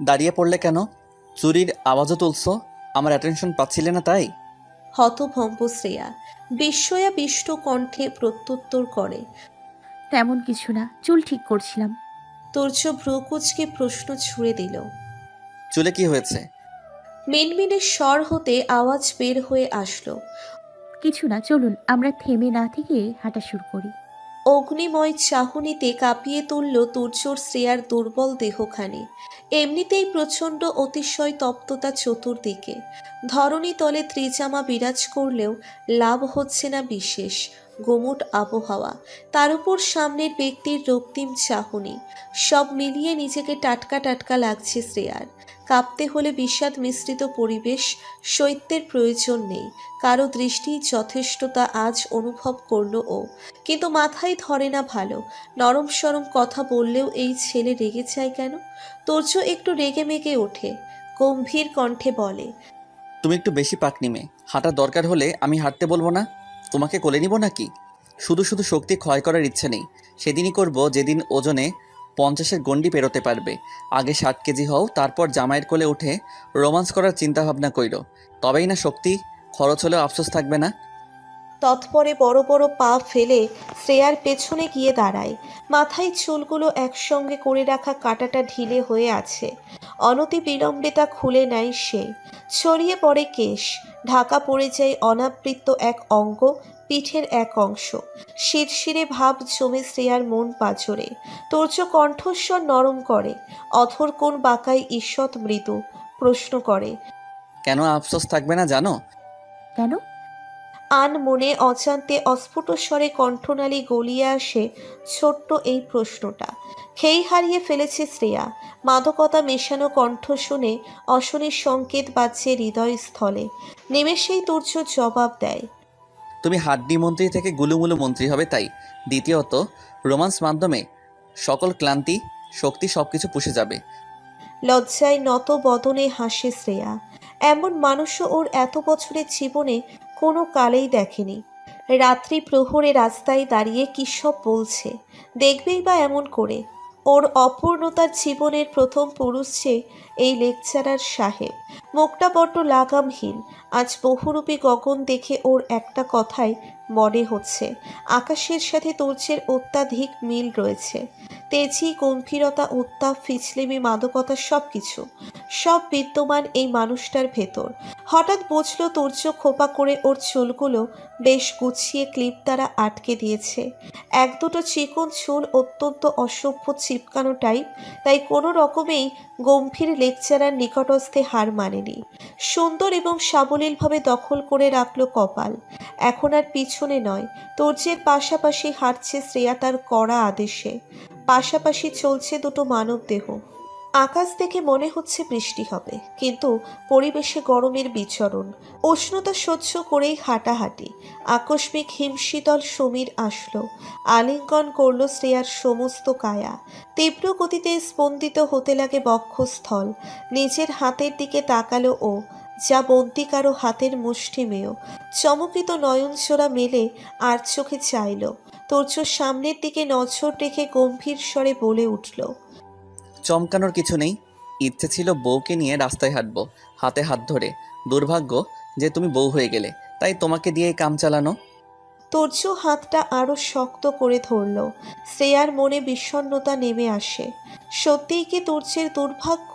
দাঁড়িয়ে পড়লে কেন? চুরির আওয়াজও তুলছো, আমার অ্যাটেনশন পাচ্ছিলে না তাই? হতভম্ব শ্রেয়া বিস্ময়াবিষ্ট কণ্ঠে প্রত্যুত্তর করে। তেমন কিছু না, চুল ঠিক করছিলাম। তুর্য ভ্রুকুচকে প্রশ্ন ছুড়ে দিল। চুলে কি হয়েছে? মিনমিনের স্বর হতে আওয়াজ বের হয়ে আসলো। কিছু না, চলুন আমরা থেমে না থেকে হাঁটা শুরু করি। অগ্নিময় চাহনিতে কাঁপিয়ে তুলল তুর্যর শ্রেয়ার দুর্বল দেহখানি। এমনিতেই প্রচণ্ড অতিশয় তপ্ততা চতুর্দিকে। ধরণী তলে ত্রিজামা বিরাজ করলেও লাভ হচ্ছে না বিশেষ। গুমোট আবহাওয়া, তার উপর সামনের ব্যক্তির রক্তিম চাহনি, সব মিলিয়ে নিজেকে টাটকা টাটকা লাগছে শ্রেয়ার। কাঁপতে হলে বিষাদ মিশ্রিত পরিবেশ, শৈত্যের প্রয়োজন নেই। কারো দৃষ্টি যথেষ্টতা আজ অনুভব করল ও। কিন্তু মাথায় ধরে না ভালো। নরম সরম কথা বললেও এই ছেলে রেগে যায় কেন? তোর্য একটু রেগে মেগে ওঠে, গম্ভীর কণ্ঠে বলে। তুমি একটু বেশি পাকনি মেয়ে, হাঁটার দরকার হলে আমি হাঁটতে বলবো না? তোমাকে কোলে নিব নাকি? শুধু শুধু শক্তি ক্ষয় করার ইচ্ছে নেই। সেদিনই করব যেদিন ওজনে 50-এর গণ্ডি পেরোতে পারবে। আগে 60 কেজি হও, তারপর জামাইয়ের কোলে উঠে রোমান্স করার চিন্তা ভাবনা কইরো। তবেই না শক্তি খরচ হলেও আফসোস থাকবে না। তৎপরে বড় বড় পা ফেলে শ্রেয়ার পেছনে গিয়ে দাঁড়ায়। মাথায় চুলগুলো একসঙ্গে করে রাখা কাঁটাটা ঢিলে হয়ে আছে। অনতি বিলম্বে তা খুলে নেয় সে। ছড়িয়ে পড়ে কেশ, ঢাকা পড়ে যায় অনাবৃত এক অঙ্গ, পিঠের এক অংশ। শিরশিরে ভাব জমে শ্রেয়ার মন পাঁজরে। তোর্য কণ্ঠস্বর নরম করে, অথর কোন বাঁকায় ঈষৎ মৃদু। প্রশ্ন করে। কেন আফসোস থাকবে না জানো? কেন? আন মনে অজান্তে অস্ফুট স্বরে কণ্ঠনালী গলিয়ে আসে ছোট্ট এই প্রশ্নটা। খেই হারিয়ে ফেলেছে শ্রেয়া। মাদকতা মেশানো কণ্ঠ শুনে অশনির সংকেত বাজছে হৃদয়স্থলে। নিমেষেই তুর্য জবাব দেয়। তুমি হাড্ডি মন্ত্রী থেকে গুলুমুলু মন্ত্রী হবে তাই। দ্বিতীয়ত, রোমান্স মাধ্যমে সকল ক্লান্তি শক্তি সবকিছু পুষে যাবে। লজ্জায় নত বদনে হাসে শ্রেয়া। এমন মানুষও ওর এত বছরের জীবনে কোনো কালেই দেখেনি। রাত্রি প্রহরে রাস্তায় দাঁড়িয়ে কী সব বলছে, দেখবেই বা এমন করে। ওর অপূর্ণতার জীবনের প্রথম পুরুষ যে এই লেকচারার সাহেব। মুখটা বড্ড লাগামহীন। আজ বহুরূপী গগন দেখে ওর একটা কথাই মনে হচ্ছে, আকাশের সাথে তুর্যের অত্যাধিক মিল রয়েছে। তেজি, গম্ভীরতা, উত্তাপ, ফিচলেমি, মাদকতা সবকিছু সব বিদ্যমান এই মানুষটার ভেতর। হঠাৎ বুঝল তুর্য খোপা করে ওর চুলগুলো বেশ গুছিয়ে ক্লিপ দ্বারা আটকে দিয়েছে। এক দুটো চিকন চুল অত্যন্ত অসভ্য চিপকানো টাইপ, তাই কোনো রকমেই গম্ভীর লেকচারার নিকটস্থে হার মানেনি। সুন্দর এবং সাবলীলভাবে দখল করে রাখল কপাল। এখন আর পিছনে নয়, তুর্যের পাশাপাশি হাঁটছে শ্রেয়া তার কড়া আদেশে। পাশাপাশি চলছে দুটো মানব দেহ। আকাশ দেখে মনে হচ্ছে বৃষ্টি হবে, কিন্তু পরিবেশে গরমের বিচরণ। উষ্ণতা সহ্য করেই হাঁটাহাঁটি। আকস্মিক হিমশীতল সমীর আসলো, আলিঙ্গন করল শ্রেয়ার সমস্ত কায়া। তীব্র গতিতে স্পন্দিত হতে লাগে বক্ষস্থল। নিজের হাতের দিকে তাকালো ও, যা বন্দি কারো হাতের মুষ্টিমেয়। চমকিত নয়নজোড়া মেলে আর চোখে চাইল। তোর্য সামনের দিকে নজর রেখে গম্ভীর স্বরে বলে উঠল। চমকানোর কিছু নেই। ইচ্ছে ছিল বউকে নিয়ে রাস্তায় হাঁটবো, হাতে হাত ধরে। দুর্ভাগ্য যে তুমি বউ হয়ে গেলে, তাই তোমাকে দিয়েই কাম চালানো। তুর্য হাতটা আরো শক্ত করে ধরল। শ্রেয়ার মনে বিষণ্ণতা নেমে আসে। সত্যিই কি তুর্যের দুর্ভাগ্য?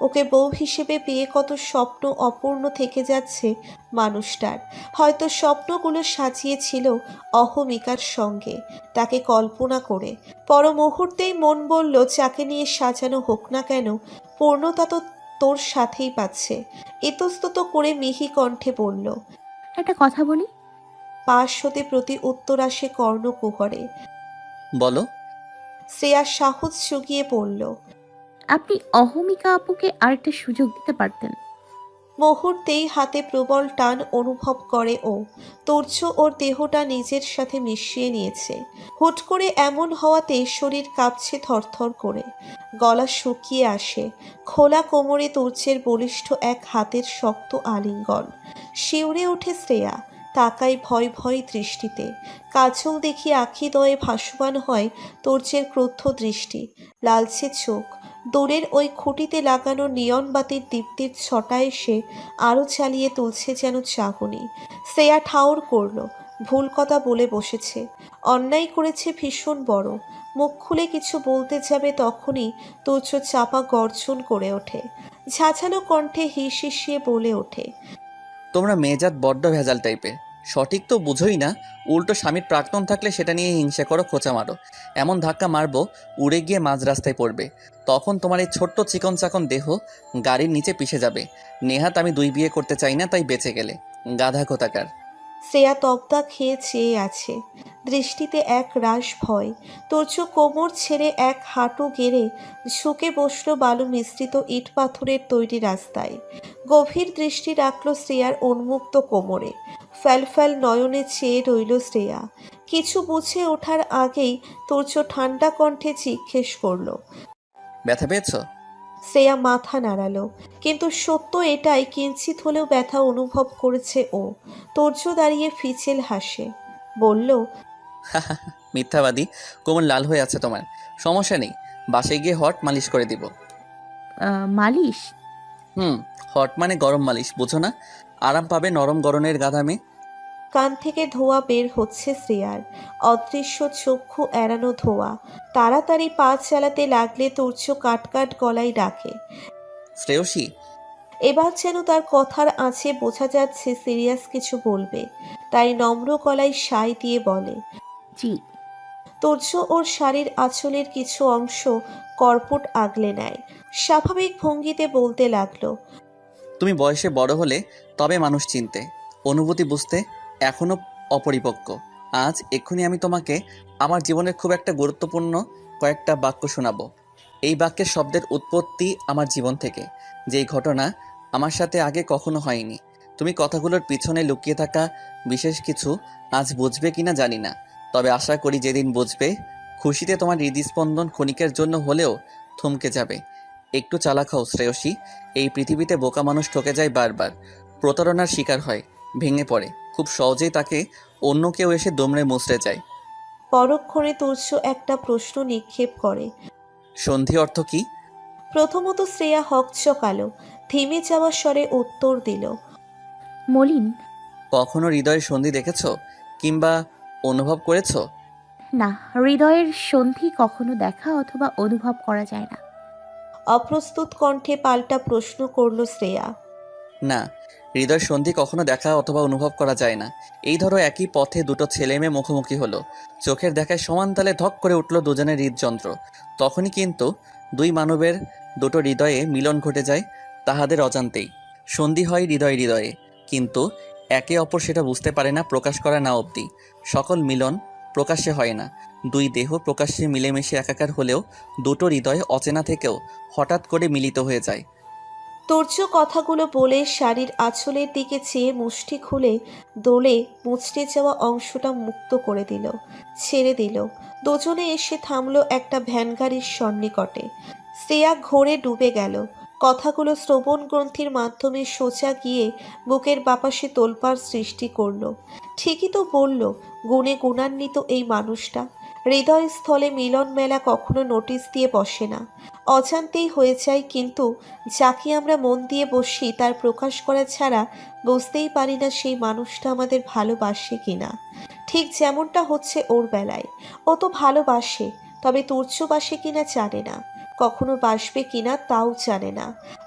ওকে বউ হিসেবে পেয়ে কত স্বপ্ন অপূর্ণ থেকে যাচ্ছে মানুষটার। হয়তো স্বপ্নগুলো সাজিয়েছিল অহমিকার সঙ্গে, তাকে কল্পনা করে। পর মুহূর্তেই মন বলল, যাকে নিয়ে সাজানো হোক না কেন, পূর্ণতা তো তোর সাথেই পাচ্ছে। ইতস্তত করে মিহি কণ্ঠে বলল। একটা কথা বলি। পাশ হতে প্রতি উত্তর আসে কর্ণকুহরে। বলো। শ্রেয়া সাহস জুগিয়ে পড়ল। আপনি অহমিকা আপুকে আরেকটা সুযোগ দিতে পারতেন। মুহূর্তেই হাতে প্রবল টান অনুভব করে ও। তুর্য ওর দেহটা নিজের সাথে মিশিয়ে নিয়েছে। হুট করে এমন হওয়াতে শরীর কাঁপছে থরথর করে। গলা শুকিয়ে আসে। খোলা কোমরে তুর্যের বলিষ্ঠ এক হাতের শক্ত আলিঙ্গন। শিউরে ওঠে শ্রেয়া। তাকায় ভয় ভয় দৃষ্টিতে। কাজল দেখি আঁখি দয়ে ভাসমান হয় তোর্যের ক্রুদ্ধ দৃষ্টি, লালচে চোখ। দূরের ওই খুঁটিতে লাগানো নিয়ন বাতির দীপ্তির ছটা এসে আরও চালিয়ে তুলছে যেন চাহনি। শ্রেয়া ঠাউর করল, ভুল কথা বলে বসেছে, অন্যায় করেছে ভীষণ বড়। মুখ খুলে কিছু বলতে যাবে তখনই তুচ্ছ চাপা গর্জন করে ওঠে, ঝাঁঝালো কণ্ঠে হিস হিসিয়ে বলে ওঠে, তোমরা মেয়েজাত বড্ড ভেজাল টাইপের। সঠিক তো বুঝোই না, উল্টো স্বামীর প্রাক্তন থাকলে সেটা নিয়ে হিংসা করো, খোঁচা মারো। এমন ধাক্কা মারবো উড়ে গিয়ে মাঝ রাস্তায় পড়বে। তখন তোমার এই ছোট্ট চিকন চাকন দেহ গাড়ির নিচে পিষে যাবে। নেহাত আমি 2 বিয়ে করতে চাই না, তাই বেঁচে গেলে। গাধা কোথাকার। শ্রেয়া তপ্তা খেয়ে চেয়ে আছে, দৃষ্টিতে এক রাশ ভয়। তোর্য কোমর ছেড়ে এক হাঁটু গেড়ে ঝুঁকে বসল বালু মিশ্রিত ইট পাথরের তৈরি রাস্তায়। গভীর দৃষ্টি রাখল শ্রেয়ার উন্মুক্ত কোমরে, ফ্যালফ্যাল নয়নে চেয়ে রইল শ্রেয়া। কিছু বুঝে ওঠার আগেই তোর্য ঠান্ডা কণ্ঠে জিজ্ঞেস করল। ব্যথা পেয়েছো? শ্রেয়া মাথা নাড়ালো, কিন্তু সত্য এটাই, কিঞ্চিত হলেও ব্যথা অনুভব করেছে ও। তোর্য দাঁড়িয়ে ফিচেল হাসে, বলল, মিথ্যাবাদী। কোমর লাল হয়ে আছে তোমার। সমস্যা নেই, বাসায় গিয়ে হট মালিশ করে দিব। মালিশ? হুম, হট মানে গরম মালিশ, বুঝো না? আরাম পাবে নরম গরনের গাধামে। কান থেকে ধোঁয়া বের হচ্ছে শ্রেয়ার, অদৃশ্য চক্ষু এড়ানো ধোঁয়া। তাড়াতাড়ি পা চালাতে লাগলে তোর্য কাট কাট গলায় ডাকে। শ্রেয়সী। এবার যেন তার কথার আঁচে বোঝা যাচ্ছে সিরিয়াস কিছু বলবে, তাই নম্র গলায় সায় দিয়ে বলে। জি। তোর্য ওর শাড়ির আঁচলের কিছু অংশ কর্পট আগলে নেয়, স্বাভাবিক ভঙ্গিতে বলতে লাগলো, তুমি বয়সে বড় হলে তবে মানুষ চিনতে, অনুভূতি বুঝতে এখনো অপরিপক্ক। আজ এক্ষুনি আমি তোমাকে আমার জীবনের খুব একটা গুরুত্বপূর্ণ কয়েকটা বাক্য শোনাবো। এই বাক্যের শব্দের উৎপত্তি আমার জীবন থেকে, যেই ঘটনা আমার সাথে আগে কখনো হয়নি। তুমি কথাগুলোর পিছনে লুকিয়ে থাকা বিশেষ কিছু আজ বুঝবে কিনা জানি না, তবে আশা করি যেদিন বুঝবে, খুশিতে তোমার হৃদস্পন্দন ক্ষণিকের জন্য হলেও থমকে যাবে। একটু চালাক হও শ্রেয়সী। এই পৃথিবীতে বোকা মানুষ ঠকে যায় বারবার, প্রতারণার শিকার হয়, ভেঙে পড়ে। খুব সহজেই তাকে অন্য কেউ এসে দুমড়ে মুচড়ে যায়। পরক্ষণে তুর্য একটা প্রশ্ন নিক্ষেপ করে। সন্ধি অর্থ কি? প্রথমত শ্রেয়া হকচকালো, থেমে যাওয়া স্বরে উত্তর দিল, মলিন? কখনো হৃদয়ের সন্ধি দেখেছো কিংবা অনুভব করেছো? না, হৃদয়ের সন্ধি কখনো দেখা অথবা অনুভব করা যায় না। অপ্রস্তুত কণ্ঠে পাল্টা প্রশ্ন করল শ্রেয়া। না, হৃদয় সন্ধি কখনো দেখা অথবা অনুভব করা যায় না। এই ধরো একই পথে দুটো ছেলে মেয়ে মুখোমুখি হলো, চোখের দেখায় সমান তালে ধক করে উঠল দুজনের হৃদযন্ত্র। তখনই কিন্তু দুই মানবের দুটো হৃদয়ে মিলন ঘটে যায় তাহাদের অজান্তেই। সন্ধি হয় হৃদয় হৃদয়ে, কিন্তু একে অপর সেটা বুঝতে পারে না, প্রকাশ করা না অবধি। সকল মিলন প্রকাশ্যে হয় না। দুই দেহ প্রকাশ্যে মিলেমিশে একাকার হলেও দুটো হৃদয় অচেনা থেকেও হঠাৎ করে মিলিত হয়ে যায়। তুর্য কথাগুলো বলে শাড়ির আঁচলের দিকে চেয়ে মুষ্টি খুলে দোলে মুচড়ে যাওয়া অংশটা মুক্ত করে দিল, ছেড়ে দিল। দুজনে এসে থামলো একটা ভ্যান গাড়ির সন্নিকটে। শ্রেয়া ঘোরে ডুবে গেল। কথাগুলো শ্রবণ গ্রন্থির মাধ্যমে সোজা গিয়ে বুকের বাপাসে তোলপাড় সৃষ্টি করলো। ঠিকই তো বলল, গুণে গুণান্বিত এই মানুষটা। হৃদয়স্থলে মিলন মেলা কখনো নোটিশ দিয়ে বসে না, অজান্তেই হয়ে যায়। কিন্তু যাকে আমরা মন দিয়ে বসি তার প্রকাশ করা ছাড়া বুঝতেই পারি না সেই মানুষটা আমাদের ভালোবাসে কিনা। ঠিক যেমনটা হচ্ছে ওর বেলায়, ও তো ভালোবাসে, তবে তুর্যবাসে কিনা জানে না, কখনো বাসবে কিনা তাও জানে না।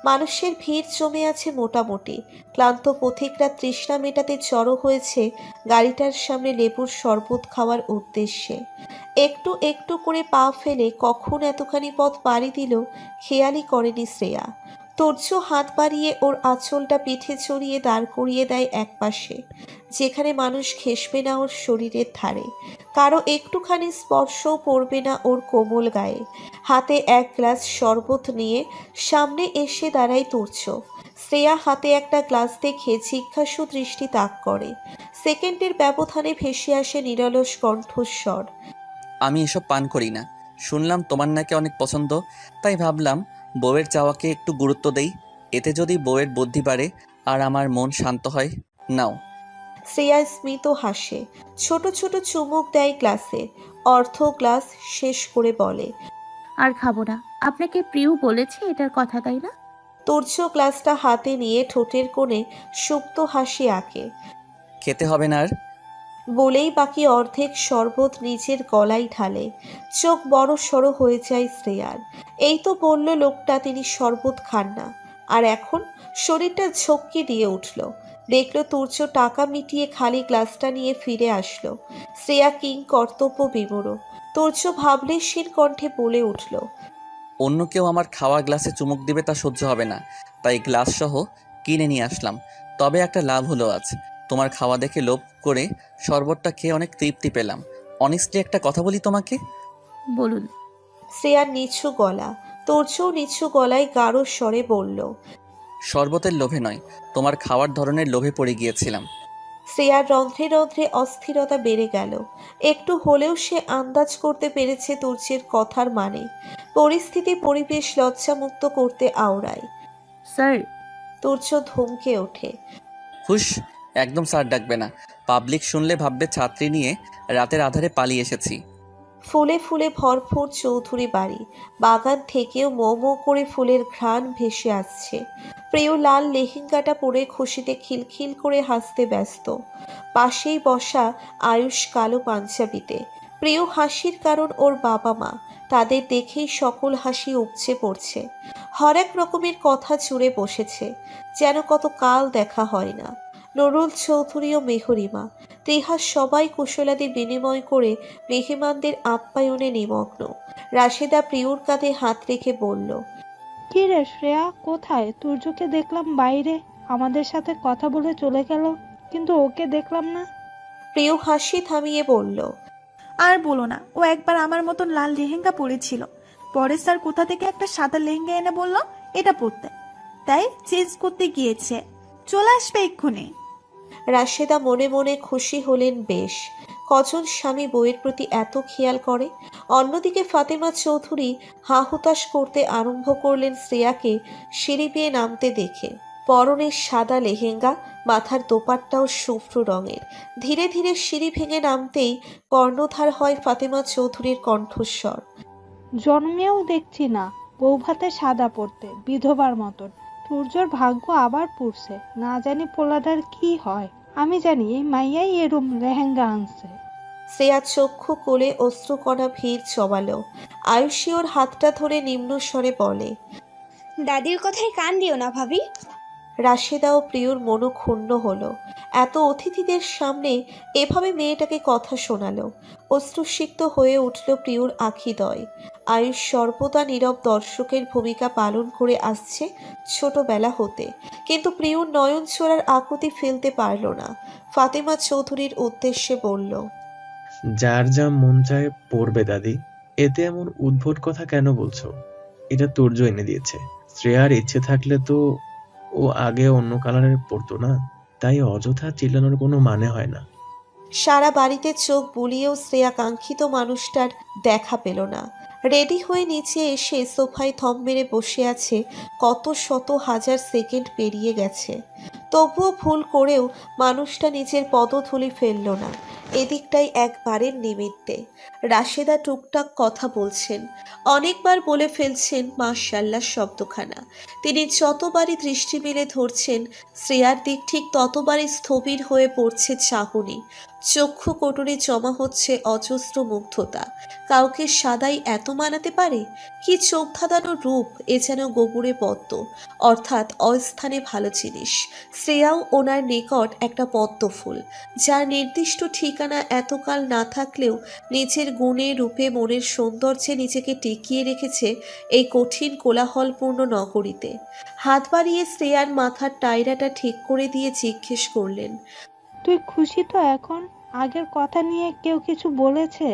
মানুষের ভিড় জমে আছে মোটামুটি। ক্লান্ত পথিকরা তৃষ্ণা মেটাতে জড়ো হয়েছে গাড়িটার সামনে লেবুর শরবত খাওয়ার উদ্দেশ্যে। একটু একটু করে পা ফেলে কখন এতখানি পথ পাড়ি দিল খেয়ালই করেনি শ্রেয়া। তুর্য হাত বাড়িয়ে ওর আঁচলটা পিঠে চড়িয়ে দাঁড় করিয়ে দেয় একপাশে, যেখানে মানুষ ঘেঁষবে না ওর শরীরের ধারে, কারো একটুখানি স্পর্শও পড়বে না ওর কোমল গায়ে। হাতে এক গ্লাস শরবত নিয়ে সামনে এসে দাঁড়ায় তুর্য। শ্রেয়া হাতে একটা গ্লাস দেখে জিজ্ঞাসু দৃষ্টি তাক করে। সেকেন্ডের ব্যবধানে ভেসে আসে নিরলস কণ্ঠস্বর, আমি এসব পান করি না। শুনলাম তোমার নাকি অনেক পছন্দ, তাই ভাবলাম বউয়ের চাওয়াকে একটু গুরুত্ব দেই। এতে যদি বউয়ের বুদ্ধি বাড়ে আর আমার মন শান্ত হয়। নাও। শ্রেয়া স্মিত হাসে, ছোট ছোট চুমুক দেয় গ্লাসে। অর্থ গ্লাস শেষ করে বলে, আর খাবো না। আপনাকে প্রিয় বলেছে এটার কথা, তাই না? তুর্য গ্লাসটা হাতে নিয়ে ঠোঁটের কোণে সুপ্ত হাসি আঁকে। খেতে হবে না আর? বলেই বাকি অর্ধেক শরবত নিজের গলায় ঢালে। চোখ বড় সড়ো হয়ে যায় শ্রেয়ার। এই তো বলল লোকটা তিনি শরবত খান না, আর এখন শরীরটা ঝক্কি দিয়ে উঠল। দেখলো তুর্য টাকা মিটিয়ে খালি গ্লাসটা নিয়ে ফিরে আসলো। শ্রেয়া কিং কর্তব্য বিমূঢ়। তুর্য ভাবলেশীর কণ্ঠে বলে উঠল, অন্য কেউ আমার খাওয়া গ্লাসে চুমুক দিবে তা সহ্য হবে না, তাই গ্লাস সহ কিনে নিয়ে আসলাম। তবে একটা লাভ হলো আজ, তোমার খাওয়া দেখে লোভ করে শরবতটা খেয়ে অনেক তৃপ্তি পেলাম। অনেস্টলি একটা কথা বলি তোমাকে, বলুন। শ্রেয়ার নিচু গলা। তুর্যও নিচু গলায় গাঢ় স্বরে বলল, শরবতের লোভে নয়, তোমার খাওয়ার ধরনের লোভে পড়ে গিয়েছিলাম। শ্রেয়ার রন্ধ্রে রন্ধ্রে অস্থিরতা বেড়ে গেল। একটু হলেও সে আন্দাজ করতে পেরেছে তুর্যের কথার মানে। পরিস্থিতি পরিবেশ লজ্জামুক্ত করতে আওড়ায়। স্যার। তুর্য ধমকে ওঠে। হুশ, একদম স্যার ডাকবে না। পাবলিক শুনলে ভাববে ছাত্রী নিয়ে রাতের আধারে পালিয়ে এসেছি। ফুলে ফুলে ভরপুর চৌধুরী বাড়ি। বাগান থেকেও মো মো করে ফুলের ঘ্রাণ ভেসে আসছে। প্রিয় লাল লেহেঙ্গাটা পরে খুশিতে খিলখিল করে হাসতে ব্যস্ত। পাশেই বসা আয়ুষ কালো পাঞ্জাবিতে। প্রিয় হাসির কারণ ওর বাবা মা। তাদের দেখেই সকল হাসি উপচে পড়ছে। হরেক রকমের কথা জুড়ে বসেছে, যেন কত কাল দেখা হয় না। নুরুল চৌধুরী ও মেহরিমা, ত্রিহা সবাই কুশলাদি বিনিময় করে মেহমানদের আপ্যায়নে নিমগ্ন। রাশেদা প্রিয়র কাঁধে হাত রেখে বলল, কি রে শ্রেয়া, কোথায়? তুর্যকে দেখলাম বাইরে, আমাদের সাথে কথা বলে চলে গেল, কিন্তু ওকে দেখলাম না। প্রিয় হাসি থামিয়ে বলল, আর বলো না, ও একবার আমার মতন লাল লেহেঙ্গা পরেছিল। পরে স্যার কোথা থেকে একটা সাদা লেহেঙ্গা এনে বলল এটা পরতে, তাই চেঞ্জ করতে গিয়েছে, চলে আসবে এক্ষুনি। রাশেদা মনে মনে খুশি হলেন বেশ। কজন স্বামী বইয়ের প্রতি এত খেয়াল করে। অন্যদিকে ফাতেমা চৌধুরী হাহুতাশ করতে আরম্ভ করলেন শ্রেয়াকে সিঁড়ি বেয়ে নামতে দেখে। পরনের সাদা লেহেঙ্গা, মাথার দোপাট্টাও শুভ্র রঙের। ধীরে ধীরে সিঁড়ি ভেঙে নামতেই কর্ণধার হয় ফাতেমা চৌধুরীর কণ্ঠস্বর, জন্মেও দেখছি না বউ ভাতে সাদা পড়তে, বিধবার মতন। তুর্যর ভাগ্য আবার পুড়ছে, না জানি পোলাটার কি হয়। আমি জানি এই মাইয়াই এরম লেহেঙ্গা আনছে। শ্রেয়া চক্ষু কোলে অশ্রুকণা ভিড় জমালো। আয়ুষী ওর হাতটা ধরে নিম্ন স্বরে বলে, দাদির কথায় কান দিও না ভাবি। রাশেদা ও প্রিয়র মনও ক্ষুণ্ণ হলো। এত অতিথিদের সামনে এভাবে মেয়েটাকে কথা শোনালো। অশ্রুসিক্ত হয়ে উঠল প্রিয়র আখিদয়। আয়ুষ সর্বদা নীরব দর্শকের ভূমিকা পালন করে আসছে ছোটবেলা হতে, কিন্তু প্রিয়র নয়ন ছোড়ার আকুতি ফেলতে পারল না। ফাতেমা চৌধুরীর উদ্দেশ্যে বলল, যার যা মন চায় পড়বে দাদি, এতে এমন উদ্ভট কথা কেন বলছো? এটা তুর্য এনে দিয়েছে। শ্রেয়ার ইচ্ছে থাকলে তো ও আগে অন্য কালারের পরতো না, তাই অযথা চিল্লানোর কোনো মানে হয় না। সারা বাড়িতে চোখ বুলিয়েও শ্রেয়া কাঙ্ক্ষিত মানুষটার দেখা পেল না। রেডি হয়ে নিচে এসে সোফায় থম মেরে বসে আছে। কত শত হাজার সেকেন্ড পেরিয়ে গেছে, তবুও ভুল করেও মানুষটা নিজের পদধূলি ফেলল না। এদিকটাই একবারের নিমিত্তে। রাশেদা টুকটাক কথা বলছেন, অনেকবার বলে ফেলছেন মাশাআল্লাহ শব্দখানা। তিনি যতবারই দৃষ্টি মেলে ধরছেন শ্রেয়ার দিক, ঠিক ততবারই স্থবির হয়ে পড়ছে চাহনি। চক্ষু কোটরে জমা হচ্ছে অজস্র মুগ্ধতা। কাউকে সাদাই এত মানাতে পারে? কি চোখ ধাঁধানো রূপ! এ যেন গোবরে পদ্ম, অর্থাৎ অস্থানে ভালো জিনিস। শ্রেয়াও ওনার নিকট একটা পদ্ম ফুল, যার নির্দিষ্ট ঠিকানা এতকাল না থাকলেও নিজের গুণে রূপে মনের সৌন্দর্যে নিজেকে টিকিয়ে রেখেছে এই কঠিন কোলাহলপূর্ণ নগরীতে। হাত বাড়িয়ে শ্রেয়ার মাথার টায়রাটা ঠিক করে দিয়ে জিজ্ঞেস করলেন, তুই খুশি তো এখন? আগের কথা নিয়ে কেউ কিছু বলেছে?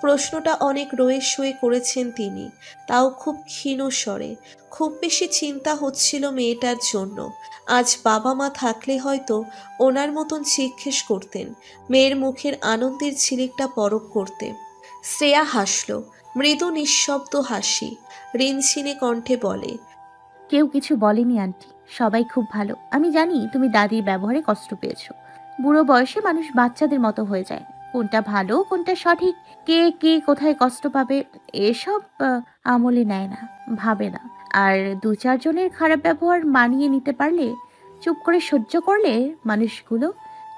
প্রশ্নটা অনেক রয়ে শুয়ে করেছেন তিনি, তাও খুব ক্ষীণ স্বরে। খুব বেশি চিন্তা হচ্ছিল মেয়েটার জন্য। আজ বাবা মা থাকলে হয়তো ওনার মতন জিজ্ঞেস করতেন, মেয়ের মুখের আনন্দের ঝিলিকটা পরখ করতে। শ্রেয়া হাসল, মৃদু নিঃশব্দ হাসি। রিনঝিনে কণ্ঠে বলে, কেউ কিছু বলেনি আন্টি, সবাই খুব ভালো। আমি জানি তুমি দাদির ব্যবহারে কষ্ট পেয়েছো, বুড়ো বয়সে মানুষ বাচ্চাদের মতো হয়ে যায়। কোনটা ভালো কোনটা সঠিক, কে কে কোথায় কষ্ট পাবে, এসব আমলে নেয় না, ভাবে না। আর দু চারজনের খারাপ ব্যবহার মানিয়ে নিতে পারলে, চুপ করে সহ্য করলে মানুষগুলো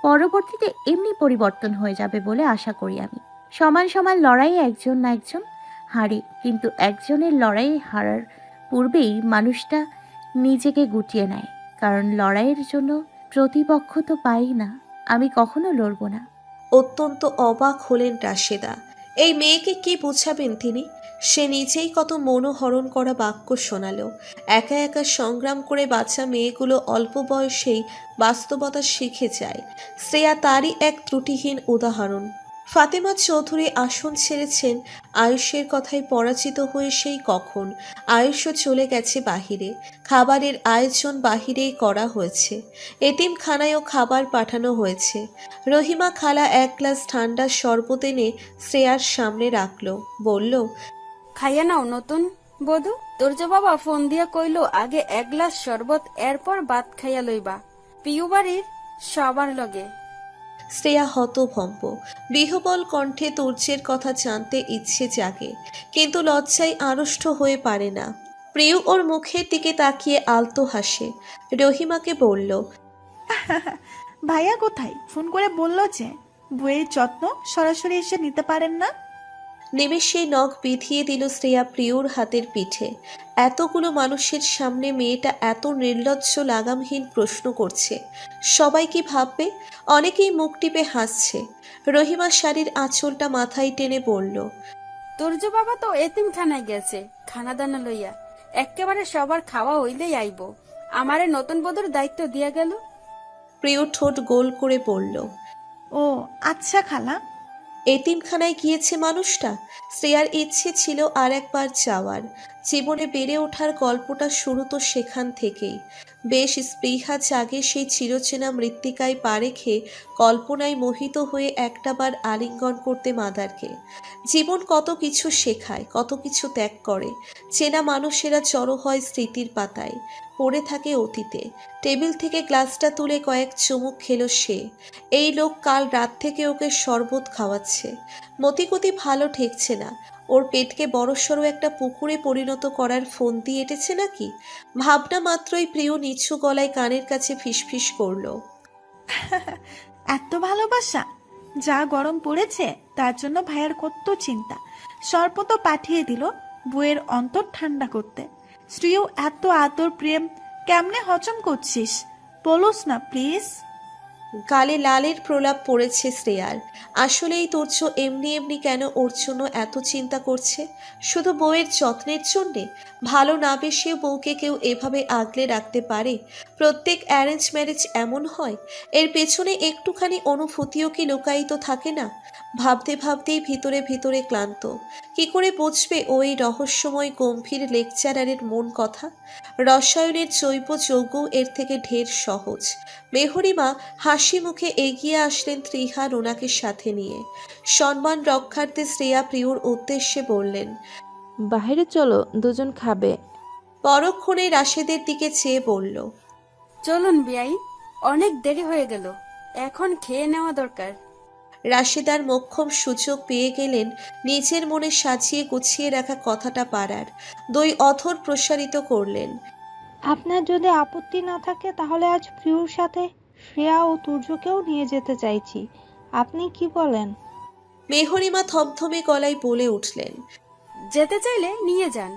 পরবর্তীতে এমনি পরিবর্তন হয়ে যাবে বলে আশা করি আমি। সমান সমান লড়াইয়ে একজন না একজন হারে, কিন্তু একজনের লড়াই হারার পূর্বেই মানুষটা নিজেকে গুটিয়ে নেয়, কারণ লড়াইয়ের জন্য প্রতিপক্ষ তো পাই না। আমি কখনো লড়বো না। অত্যন্ত অবাক হলেন রাশেদা। এই মেয়েকে কি বোঝাবেন তিনি? সে নিজেই কত মনোহরণ করা বাক্য শোনালো। একা একা সংগ্রাম করে বাচ্চা মেয়েগুলো অল্প বয়সেই বাস্তবতা শিখে যায়। শ্রেয়া তারই এক ত্রুটিহীন উদাহরণ। ফাতেমা চৌধুরী আসন ছেড়েছেন আয়ুষের কথায় পরাজিত হয়ে সেই কখন। আয়ুষও চলে গেছে বাহিরে। খাবারের আয়োজন বাহিরেই করা হয়েছে। এতিমখানায়ও খাবার পাঠানো হয়েছে। রহিমা খালা এক গ্লাস ঠান্ডা শরবত এনে শ্রেয়ার সামনে রাখলো, বলল, খাইয়া নাও নতুন বধূ। তোর যে বাবা ফোন দিয়া কইল আগে এক গ্লাস শরবত এরপর ভাত খাইয়া লইবা পিউ বাড়ির সবার লগে। শ্রেয়া হতভম্ব। বিহবল কণ্ঠে তুর্যের কথা জানতে ইচ্ছে জাগে, কিন্তু লজ্জায় আড়ষ্ট হয়ে পারে না। প্রিয় ওর মুখের দিকে তাকিয়ে আলতো হাসে। রহিমাকে বলল, ভাইয়া কোথায়? ফোন করে বললো যে বইয়ের যত্ন সরাসরি এসে নিতে পারেন না। নিমেষে নখ বিধিয়ে দিল শ্রেয়া প্রিয়র হাতের পিঠে। এতগুলো মানুষের সামনে মেয়েটা এত নির্লজ্জ লাগামহীন প্রশ্ন করছে। সবাই কি ভাববে? অনেকেই মুখ টিপে হাসছে। রহিমা শাড়ির আঁচলটা মাথায় টেনে বলল, তোর যে বাবা তো এতিমখানায় গেছে খানা দানা লইয়া, একেবারে সবার খাওয়া হইলেই আইব। আমারে নতুন বধূর দায়িত্ব দিয়া গেল। প্রিয় ঠোঁট গোল করে বলল, ও আচ্ছা খালা। এতিমখানায় গিয়েছে মানুষটা। শ্রেয়ার ইচ্ছে ছিল আর একবার যাওয়ার। জীবনে বেড়ে ওঠার গল্পটা শুরু তো সেখান থেকেই। বেশ স্পৃহা জাগে সেই চিরচেনা মৃত্তিকায় পা রেখে কল্পনায় মোহিত হয়ে একটাবার আলিঙ্গন করতে মাদারকে। জীবন কত কিছু শেখায়, কত কিছু ত্যাগ করে। চেনা মানুষেরা জড়ো হয় স্মৃতির পাতায়, পড়ে থাকে অতীতে। টেবিল থেকে গ্লাসটা তুলে কয়েক চুমুক খেলো সে। এই লোক কাল রাত থেকে ওকে শরবত খাওয়াচ্ছে। মতিগতি ভালো ঠেকছে না। ওর পেটকে বড়সড় একটা পুকুরে পরিণত করার ফন্দি এঁটেছে নাকি? ভাবনা মাত্রই প্রিয় নিচু গলায় কানের কাছে ফিসফিস করলো, এত ভালোবাসা! যা গরম পড়েছে তার জন্য ভাইয়ার কত চিন্তা। সর্প তো পাঠিয়ে দিল বইয়ের অন্তর ঠান্ডা করতে। স্ত্রীও এত আদর প্রেম কেমনে হজম করছিস? বলোস না প্লিজ। গালে লালের প্রলাপ পড়েছে শ্রেয়ার। আসলেই তুর্য এমনি এমনি কেন ওর জন্য এত চিন্তা করছে? শুধু বউয়ের যত্নের জন্যে? ভালো না বেশিও বউকে কেউ এভাবে আগলে রাখতে পারে? প্রত্যেক অ্যারেঞ্জ ম্যারেজ এমন হয়? এর পেছনে একটুখানি অনুভূতিও কি লুকায়িত থাকে না? ভাবতে ভাবতেই ভিতরে ভিতরে ক্লান্ত। কি করে বুঝবে ওই রহস্যময় গম্ভীর লেকচারারের মন কথা? রসায়নের জৈব যৌগ এর থেকে ঢের সহজ। মেহরিমা হাসি মুখে এগিয়ে আসলেন ত্রিহান ওনাকে সাথে নিয়ে। সম্মান রক্ষার্থে শ্রেয়া প্রিয়র উদ্দেশ্যে বললেন, বাইরে চলো, দুজন খাবে। পরক্ষণে রাশেদের দিকে চেয়ে বলল, চলুন বিয়াই, অনেক দেরি হয়ে গেল, এখন খেয়ে নেওয়া দরকার। রাশেদার মোক্ষম সুযোগ পেয়ে গেলেন নিজের মনে সাজিয়ে গুছিয়ে রাখা কথাটা পারার। দুই অথর প্রসারিত করলেন, আপনার যদি আপত্তি না থাকে তাহলে আজ প্রিয়র সাথে শ্রেয়া ও তুর্যকেও নিয়ে যেতে চাইছি। আপনি কি বলেন? মেহরিমা থমথমে গলায় বলে উঠলেন, যেতে চাইলে নিয়ে যান,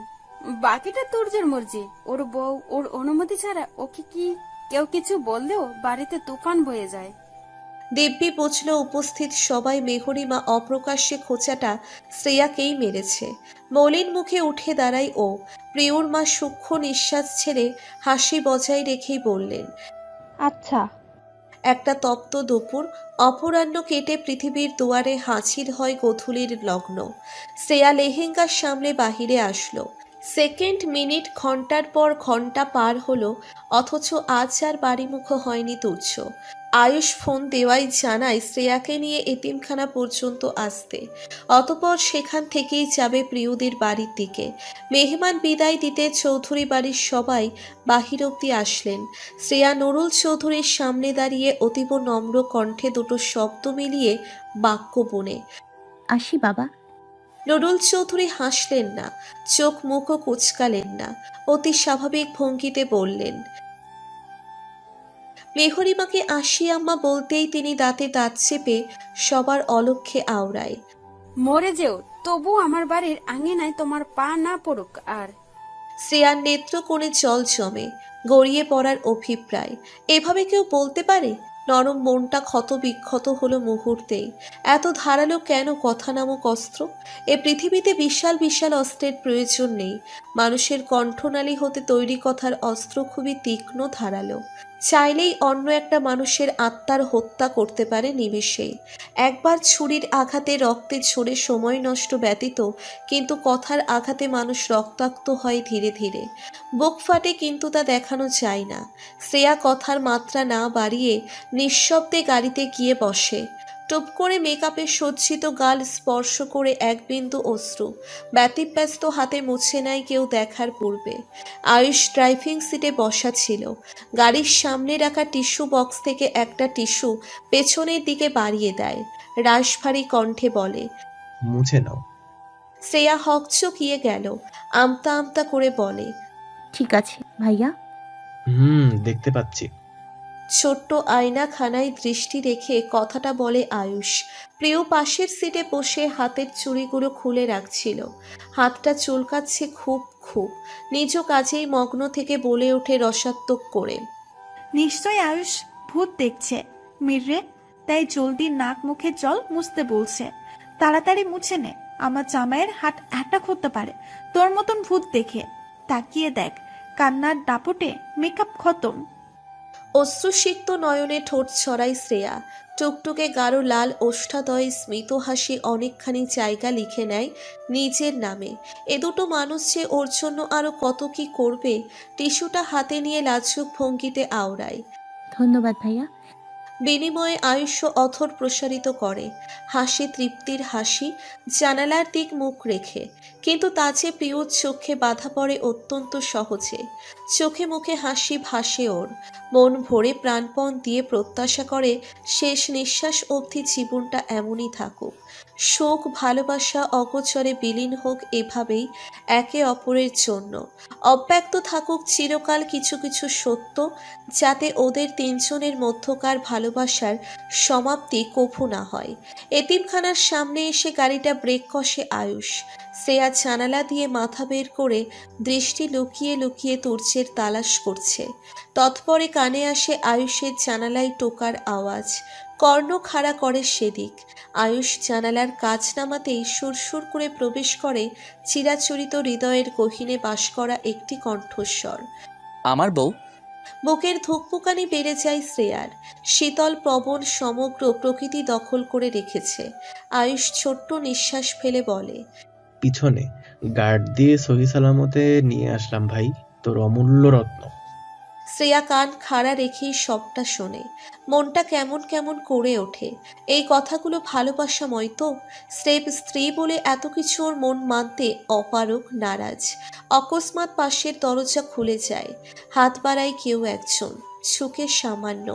বাকিটা তুর্যের মর্জি। ওর বউ ওর অনুমতি ছাড়া ওকে কি কেউ কিছু বললেও বাড়িতে তুফান বয়ে যায়। দিব্যি বুঝল উপস্থিত সবাই মেহরিমা অপ্রকাশ্যে খোঁচাটা শ্রেয়াকেই মেরেছে। মলিন মুখে উঠে দাঁড়ায় ও। প্রিয়র মা সূক্ষ্ম নিঃশ্বাস ছেড়ে হাসি বজায় রেখেই বললেন, আচ্ছা। একটা তপ্ত দুপুর, অপরাহ্ন কেটে পৃথিবীর দুয়ারে হাজির হয় গোধূলির লগ্ন। শ্রেয়া লেহেঙ্গা সামলে বাহিরে আসলো। সেকেন্ড, মিনিট, ঘন্টার পর ঘন্টা পার হলো, অথচ আজ আর বাড়িমুখো হয়নি তুর্য। আয়ুষ ফোন দেওয়াই জানায় শ্রেয়াকে নিয়ে এতিমখানা পর্যন্ত আসতে। অতঃপর সেখান থেকেই যাবে প্রিয়দের বাড়ির দিকে। মেহমান বিদায় দিতে চৌধুরী বাড়ির সবাই বাহির অব্দি আসলেন। শ্রেয়া নুরুল চৌধুরীর সামনে দাঁড়িয়ে অতীব নম্র কণ্ঠে দুটো শব্দ মিলিয়ে বাক্য বনে। আসি বাবা। নুরুল চৌধুরী হাসলেন না, চোখ মুখও কুচকালেন না, অতি স্বাভাবিক ভঙ্গিতে বললেন। মেহরিমাকে আসি আম্মা বলতেই তিনি দাঁতে দাঁত চেপে সবার অলক্ষ্যে আওড়ায়। মরে যেও, তবু আমার বাড়ির আঙিনায় তোমার পা না পড়ুক। আর শ্রেয়ার নেত্রকোণে জল জমে, গড়িয়ে পড়ার অভিপ্রায়। এভাবে কেউ বলতে পারে? নরম মনটা ক্ষত বিক্ষত হলো মুহূর্তেই। এত ধারালো কেন কথা নামক অস্ত্র? এ পৃথিবীতে বিশাল বিশাল অস্ত্রের প্রয়োজন নেই। মানুষের কণ্ঠনালী হতে তৈরি কথার অস্ত্র খুবই তীক্ষ্ণ ধারালো। চাইলেই অন্য একটা মানুষের আত্মার হত্যা করতে পারে নিমেষেই। একবার ছুরির আঘাতে রক্তে ঝরে সময় নষ্ট ব্যতীত কিন্তু কথার আঘাতে মানুষ রক্তাক্ত হয় ধীরে ধীরে। বুক ফাটে, কিন্তু তা দেখানো যায় না। শ্রেয়া কথার মাত্রা না বাড়িয়ে নিঃশব্দে গাড়িতে গিয়ে বসে। টুপ করে মেকআপে সজ্জিত গাল স্পর্শ করে এক বিন্দু অশ্রু ব্যতিব্যস্ত হাতে মুছে নেয় কেউ দেখার পূর্বে। আয়ুষ ড্রাইভিং সিটে বসা ছিল। গাড়ির সামনে রাখা টিস্যু বক্স থেকে একটা টিস্যু পেছনের দিকে বাড়িয়ে দেয়। রাশভারী কণ্ঠে বলে, মুছে নাও। শ্রেয়া হকচকিয়ে গেল। আমতা আমতা করে বলে, ঠিক আছে ভাইয়া। দেখতে পাচ্ছি। ছোট্ট আয়নাখানায় দৃষ্টি রেখে কথাটা বলে আয়ুষ। প্রিয় পাশের সিটে বসে হাতের চুড়িগুলো খুলে রাখছিল। হাতটা চুলকাচ্ছে খুব খুব। নিজ কাজেই মগ্ন থেকে বলে ওঠে রসাত্মক করে, নিশ্চয় আয়ুষ ভূত দেখছে মিররে, তাই জলদি নাক মুখে জল মুছতে বলছে। তাড়াতাড়ি মুছে নে, আমার জামাইয়ের হাত অ্যাটাক হতে পারে তোর মতন ভূত দেখে। তাকিয়ে দেখ, কান্নার দাপটে মেকআপ খতম। অশ্রুসিক্ত নয়নে ঠোঁট ছড়াই শ্রেয়া। টুকটুকে গাঢ় লাল ওষ্ঠাদয়ে স্মিত হাসি অনেকখানি জায়গা লিখে নেয় নিজের নামে। এ দুটো মানুষ যে ওর জন্য আরো কত কি করবে। টিস্যুটা হাতে নিয়ে লাজুক ভঙ্গিতে আওড়ায়। ধন্যবাদ ভাইয়া। বিনিময়ে আয়ুষ্য অথর প্রসারিত করে, হাসি তৃপ্তির হাসি, জানালার দিক মুখ রেখে। কিন্তু তা যে প্রিয়র চোখে বাধা পড়ে অত্যন্ত সহজে। চোখে মুখে হাসি ভাসে ওর। মন ভরে প্রাণপণ দিয়ে প্রত্যাশা করে শেষ নিঃশ্বাস অবধি জীবনটা এমনই থাকুক। শোক ভালোবাসা অগোচরে বিলীন হোক এভাবেই একে অপরের জন্য। অব্যক্ত থাকুক চিরকাল কিছু কিছু সত্য, যাতে ওদের তিনজনের মধ্যকার ভালোবাসার সমাপ্তি কভু না হয়। এতিমখানার সামনে এসে গাড়িটা ব্রেক কষে আয়ুষ। শ্রেয়া জানালা দিয়ে মাথা বের করে দৃষ্টি লুকিয়ে লুকিয়ে তুর্যের তালাশ করছে। তৎপরে কানে আসে আয়ুষের জানালায় টোকার আওয়াজ। কর্ণ খাড়া করে সেদিক। আয়ুষ জানালার কাজ নামাতেই সুরসুর করে প্রবেশ করে চিরাচরিত হৃদয়ের গহীনে বাস করা একটি কণ্ঠস্বর। আমার বউ। বুকের ধুকপুকানি বেড়ে যায় শ্রেয়ার। শীতল প্রবণ সমগ্র প্রকৃতি দখল করে রেখেছে। আয়ুষ ছোট্ট নিঃশ্বাস ফেলে বলে, পিছনে গার্ড দিয়ে সহি সালামতে নিয়ে আসলাম ভাই, তোর অমূল্য রত্ন। শ্রেয়া কান খাড়া রেখেই সবটা শোনে। মনটা কেমন কেমন করে ওঠে। এই কথাগুলো ভালোবাসাময় তো? স্রেফ স্ত্রী বলে এত কিছু ওর মন মানতে অপারক, নারাজ। অকস্মাৎ পাশের দরজা খুলে যায়। হাত বাড়ায় কেউ একজন, ঝুঁকে সামান্য।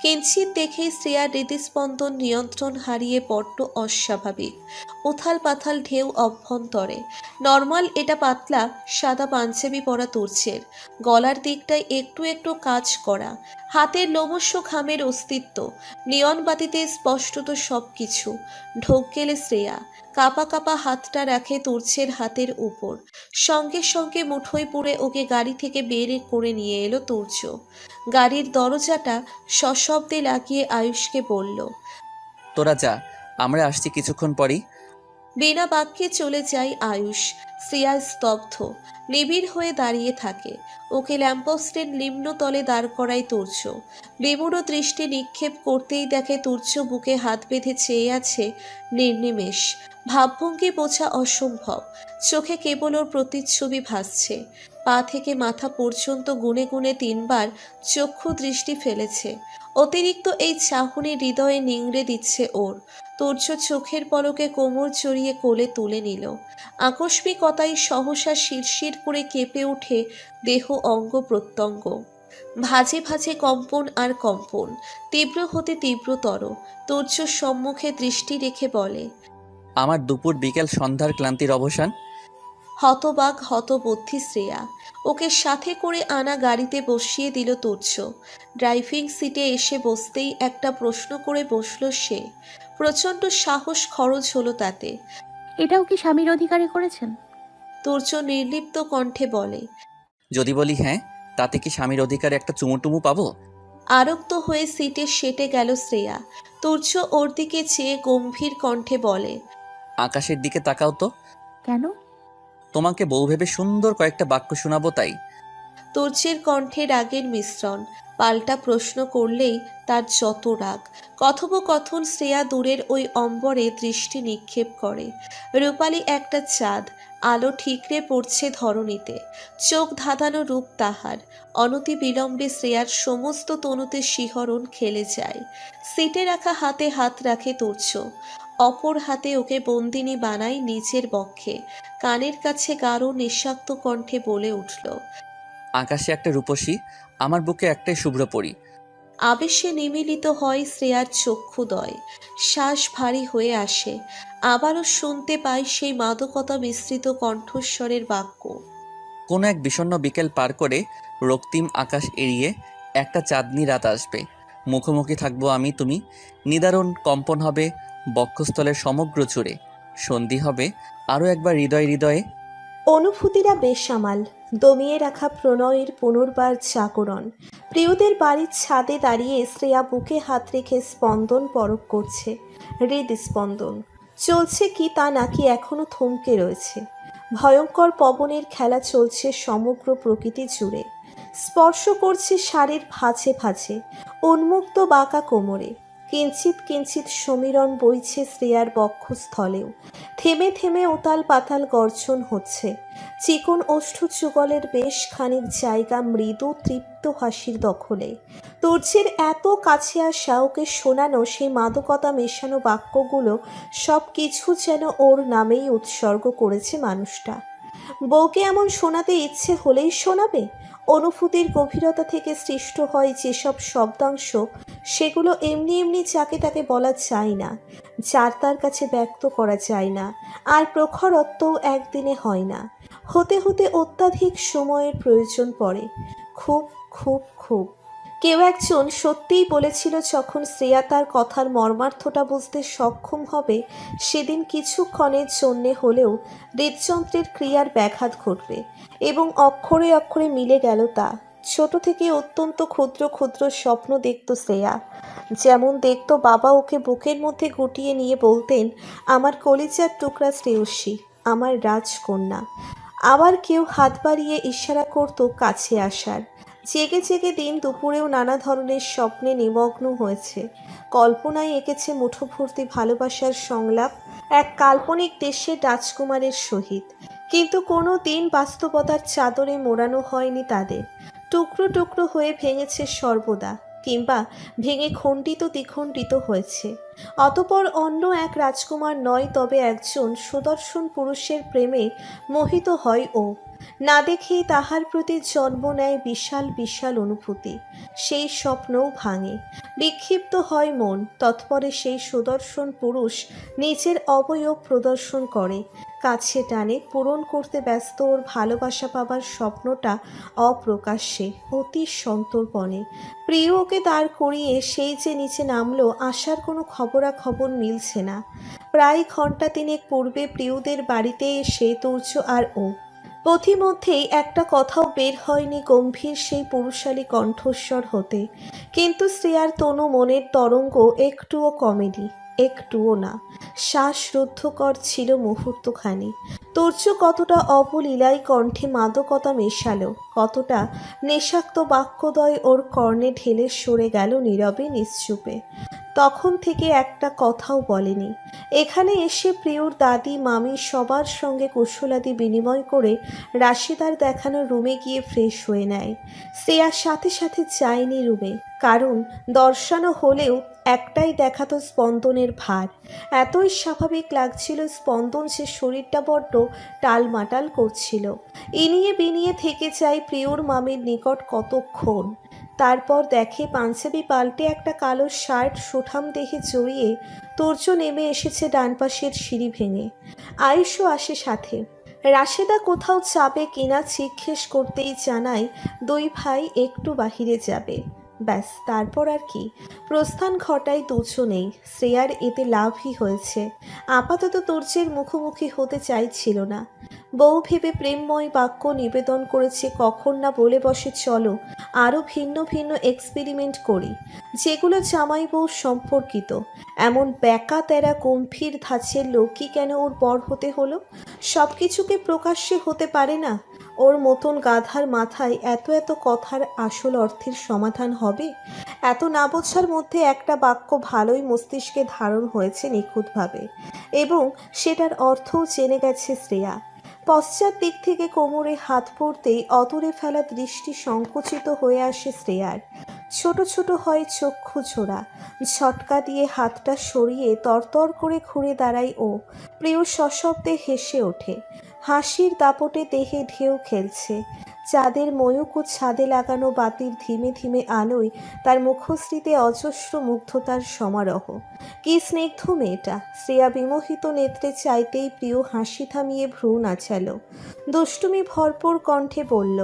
কিঞ্চিত দেখেই শ্রেয়ার হৃদস্পন্দন নিয়ন্ত্রণ হারিয়ে বড্ড অস্বাভাবিক উথাল পাথাল ঢেউ অভ্যন্তরে। নর্মাল এটা পাতলা সাদা পাঞ্জাবি পরা তুর্যের। গলার দিকটায় একটু একটু কাজ করা। হাতের লোমস্য ঘামের অস্তিত্ব। নিয়ন বাতিতে স্পষ্টত সব কিছু। ঢোক গেলে শ্রেয়া কাপা কাপা হাতটা রাখে তুর্যের হাতের উপর। সঙ্গে সঙ্গে মুঠোয় পুরে ওকে গাড়ি থেকে বের করে নিয়ে এলো তুর্য। গাড়ির দরজাটা সশব্দে লাগিয়ে আয়ুষকে বলল, তোরা যা, আমরা আসছি কিছুক্ষণ পরই। বিনা বাক্যে চলে যায় আয়ুষ। শ্রেয়া স্তব্ধ, নিবিড় হয়ে দাঁড়িয়ে থাকে। ওকে ল্যাম্পপোস্টের নিম্নতলে দাঁড় করায় তুর্য। বিমূঢ় দৃষ্টি নিক্ষেপ করতেই দেখে তুর্য বুকে হাত বেঁধে চেয়ে আছে নির্নিমেষ। ভাবভঙ্গি বোঝা অসম্ভব। চোখে কেবল ওর প্রতিচ্ছবি ভাসছে। পা থেকে মাথা পর্যন্ত গুনে গুনে 3বার চক্ষু দৃষ্টি ফেলেছে। অতিরিক্ত এই চাহনি হৃদয়ে নিংড়ে দিচ্ছে ওর। তুর্য চোখের পলকে কোমর চড়িয়ে কোলে তুলে নিল। আকস্মিকতায় সহসা শিরশির করে কেঁপে ওঠে দেহ অঙ্গ প্রত্যঙ্গ। ভাজে ভাজে কম্পন আর কম্পন, তীব্র হতে তীব্রতর। তুর্য সম্মুখে দৃষ্টি রেখে বলে, আমার দুপুর বিকেল সন্ধ্যার ক্লান্তির অবসান। হতবাক হতবুদ্ধি শ্রেয়া। ওকে সাথে করে আনা গাড়িতে বসিয়ে দিল তুর্য। ড্রাইভিং সিটে এসে বসতেই একটা প্রশ্ন করে বসল সে। প্রচণ্ড সাহস খরচ হলো তাতে। এটাও কি স্বামীর অধিকারে করেছেন? তুর্য নির্লিপ্ত কণ্ঠে বলে, যদি বলি হ্যাঁ, তাতে কি স্বামীর অধিকারে একটা চুমুটুমু পাবো? আরক্ত হয়ে সিটে সেটে গেল শ্রেয়া। তুর্য ওর দিকে চেয়ে গম্ভীর কণ্ঠে বলে, আকাশের দিকে তাকাও তো। কেন? তোমাকে বউ ভেবে সুন্দর কয়েকটা বাক্য শোনাবো তাই। তুর্যের কণ্ঠে রাগের মিশ্রণ। পাল্টা প্রশ্ন করলেই তার যত রাগ। কথোপকথন শ্রেয়া দূরের ওই অম্বরে দৃষ্টি নিক্ষেপ করে। রূপালী একটা চাঁদ, আলো ঠিকরে পড়ছে ধরণীতে। চোখ ধাঁধানো রূপ তাহার। অনতি বিলম্বে শ্রেয়ার সমস্ত তনুতে শিহরণ খেলে যায়। সিটে রাখা হাতে হাত রাখে তুর্য। অপর হাতে ওকে বন্দিনী বানায় নিজের বক্ষে। কানের কাছে গাঢ় নিঃশাক্ত কণ্ঠে বলে উঠল, আকাশে একটা রূপসী, আমার বুকে একটাই শুভ্রপরী। আবেশে নিমিলিত হয় শ্রেয়ার চক্ষুদয়। শ্বাস ভারী হয়ে আসে। আবারও শুনতে পাই সেই মাদকতা মিশ্রিত কণ্ঠস্বরের বাক্য। কোনো এক বিষণ্ণ বিকেল পার করে রক্তিম আকাশ এড়িয়ে একটা চাঁদনি রাত আসবে। মুখোমুখি থাকবো আমি তুমি। নিদারুণ কম্পন হবে বক্ষস্থলের সমগ্র জুড়ে। সন্ধি হবে আরও একবার হৃদয়ে হৃদয়ে। অনুভূতিরা বেসামাল, দমিয়ে রাখা প্রণয়ের পুনর্বার জাগরণ। প্রিয়দের বাড়ির ছাদে দাঁড়িয়ে শ্রেয়া বুকে হাত রেখে স্পন্দন পরখ করছে। হৃদস্পন্দন চলছে কি তা নাকি এখনো থমকে রয়েছে। ভয়ঙ্কর পবনের খেলা চলছে সমগ্র প্রকৃতি জুড়ে। স্পর্শ করছে শাড়ির ভাঁজে ভাঁজে, উন্মুক্ত বাঁকা কোমরে। কিঞ্চিত কিঞ্চিত সমীরণ বইছে শ্রেয়ার বক্ষস্থলেও। থেমে থেমে উতাল পাতাল গর্জন হচ্ছে। চিকন ওষ্ঠ যুগলের বেশ খানিক জায়গা মৃদু তৃপ্ত হাসির দখলে। তুর্যের এত কাছে আসা, ওকে শোনানো সেই মাদকতা মেশানো বাক্যগুলো সব কিছু যেন ওর নামেই উৎসর্গ করেছে মানুষটা। বউকে এমন শোনাতে ইচ্ছে হলেই শোনাবে। অনুভূতির গভীরতা থেকে সৃষ্ট হয় যেসব শব্দাংশ, সেগুলো এমনি এমনি যাকে তাকে বলা যায় না, যার তার কাছে ব্যক্ত করা যায় না। আর প্রখরত্বও একদিনে হয় না, হতে হতে অত্যাধিক সময়ের প্রয়োজন পড়ে। খুব খুব খুব। কেউ একজন সত্যিই বলেছিল, যখন শ্রেয়া তার কথার মর্মার্থটা বুঝতে সক্ষম হবে, সেদিন কিছুক্ষণের জন্যে হলেও হৃদযন্ত্রের ক্রিয়ার ব্যাঘাত ঘটবে। এবং অক্ষরে অক্ষরে মিলে গেল তা। ছোট থেকে অত্যন্ত ক্ষুদ্র ক্ষুদ্র স্বপ্ন দেখত শ্রেয়া। যেমন দেখত বাবা ওকে বুকের মধ্যে গুটিয়ে নিয়ে বলতেন, আমার কলিজার টুকরা শ্রেয়সী, আমার রাজকন্যা। আবার কেউ হাত বাড়িয়ে ইশারা করত কাছে আসার। জেগে জেগে দিন দুপুরেও নানা ধরনের স্বপ্নে নিমগ্ন হয়েছে। কল্পনায় এঁকেছে মুঠোভর্তি ভালোবাসার সংলাপ এক কাল্পনিক দেশের রাজকুমারের সহিত। কিন্তু কোনো দিন বাস্তবতার চাদরে মোড়ানো হয়নি তাদের। টুকরো টুকরো হয়ে ভেঙেছে সর্বদা, কিংবা ভেঙে খণ্ডিত দ্বিখণ্ডিত হয়েছে। অতপর অন্য এক রাজকুমার নয়, তবে একজন সুদর্শন পুরুষের প্রেমে মোহিত হয় ও। না দেখেই তাহার প্রতি জন্ম নেয় বিশাল বিশাল অনুভূতি। সেই স্বপ্নও ভাঙে, বিক্ষিপ্ত হয় মন। তৎপরে সেই সুদর্শন পুরুষ নিজের অবয়ব প্রদর্শন করে, কাছে টানে, পূরণ করতে ব্যস্ত ওর ভালোবাসা পাবার স্বপ্নটা অপ্রকাশ্যে, অতি সন্তর্পণে। প্রিয় ওকে দাঁড় করিয়ে সেই যে নিচে নামলো, আসার কোনো খবরাখবর মিলছে না। প্রায় ঘন্টা তিনেক পূর্বে প্রিয়দের বাড়িতে এসে তুর্য আর ও। পথিমধ্যেই একটা কথাও বের হয়নি গম্ভীর সেই পুরুষালী কণ্ঠস্বর হতে। কিন্তু শ্রেয়ার তনু মনের তরঙ্গ একটুও কমেনি, একটুও না। শ্বাসরুদ্ধকর ছিল মুহূর্তখানি। তুর্য কতটা অবলীলায় কণ্ঠে মাদকতা মেশালো, কতটা নেশাক্ত বাক্যদয় ওর কর্ণে ঢেলে সরে গেল নীরবে নিশ্চুপে। তখন থেকে একটা কথাও বলেনি। এখানে এসে প্রিয়র দাদি মামি সবার সঙ্গে কুশলাদি বিনিময় করে রাশিদার দেখানো রুমে গিয়ে ফ্রেশ হয়ে নেয়। শ্রেয়ার সাথে সাথে যায়নি রুমে, কারণ দর্শানো হলেও একটাই দেখাতো স্পন্দনের ভার। এতই স্বাভাবিক লাগছিল স্পন্দন যে শরীরটা বড্ড টালমাটাল করছিল। ইনিয়ে বিনিয়ে থেকে যায় প্রিয়র মামির নিকট কতক্ষণ। তারপর দেখে পাঞ্জাবি পাল্টে একটা কালো শার্ট সুঠাম দেহে জড়িয়ে তোর্য নেমে এসেছে ডান পাশের সিঁড়ি ভেঙে। আয়ুষও আসে সাথে। রাশেদা কোথাও যাবে কিনা জিজ্ঞেস করতেই জানায় দুই ভাই একটু বাহিরে যাবে। ব্যাস, তারপর আর কি, প্রস্থান ঘটায় দুজনেই। শ্রেয়ার এতে লাভই হয়েছে। আপাতত তোর্যের মুখোমুখি হতে চাইছিল না। বউ ভেবে প্রেমময় বাক্য নিবেদন করেছে, কখন না বলে বসে চলো আরও ভিন্ন ভিন্ন এক্সপেরিমেন্ট করি, যেগুলো জামাই বউ সম্পর্কিত। এমন ব্যাকা তেরা গম্ভীর ধাঁচের লোকই কেন ওর বর হতে হলো? সব কিছুকে প্রকাশ্যে হতে পারে না? ওর মতন গাধার মাথায় এত এত কথার আসল অর্থের সমাধান হবে? এত না বোঝার মধ্যে একটা বাক্য ভালোই মস্তিষ্কে ধারণ হয়েছে নিখুঁতভাবে, এবং সেটার অর্থও জেনে গেছে শ্রেয়া। পশ্চাৎ দিক থেকে কোমরে হাত পড়তেই অদূরে ফেলা দৃষ্টি সংকুচিত হয়ে আসে শ্রেয়ার। ছোট ছোট হয় চক্ষু ছোড়া। ঝটকা দিয়ে হাতটা সরিয়ে তরতর করে ঘুরে দাঁড়ায় ও। প্রিয় সশব্দে হেসে ওঠে। হাসির দাপটে দেহে ঢেউ খেলছে। চাঁদের ময়ূক ও ছাদে লাগানো বাতির ধীমে ধীমে আলোয় তার মুখশ্রীতে অজস্র মুগ্ধতার সমারোহ। কি স্নিগ্ধ মেয়েটা! শ্রেয়া বিমোহিত নেত্রে চাইতেই প্রিয় হাসি থামিয়ে ভ্রু নাচালো। দুষ্টুমি ভরপুর কণ্ঠে বলল,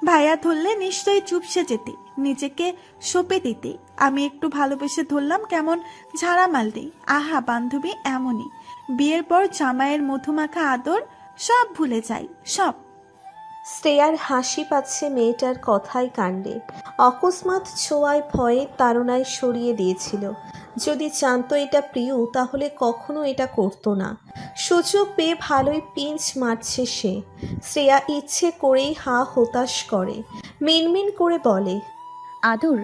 ভাইয়া ধরলে নিশ্চয়ই চুপসে যেতে, নিজেকে সঁপে দিতে। আমি একটু ভালোবেসে ধরলাম, কেমন ঝাড়া মারলি। আহা বান্ধবী এমনই, বিয়ের পর জামাইয়ের মধুমাখা আদর সব ভুলে যাই, সব। শ্রেয়ার হাসি পাচ্ছে মেয়েটার কথায় কাণ্ডে। অকস্মাৎ ছোঁয়ায় ভয়ে তাড়নায় সরিয়ে দিয়েছিল। যদি জানতো এটা প্রিয়, তাহলে কখনো এটা করতো না। সুযোগ পেয়ে ভালোই পিঞ্চ মারছে সে। শ্রেয়া ইচ্ছে করেই হা হতাশ করে, মিনমিন করে বলে, আদর?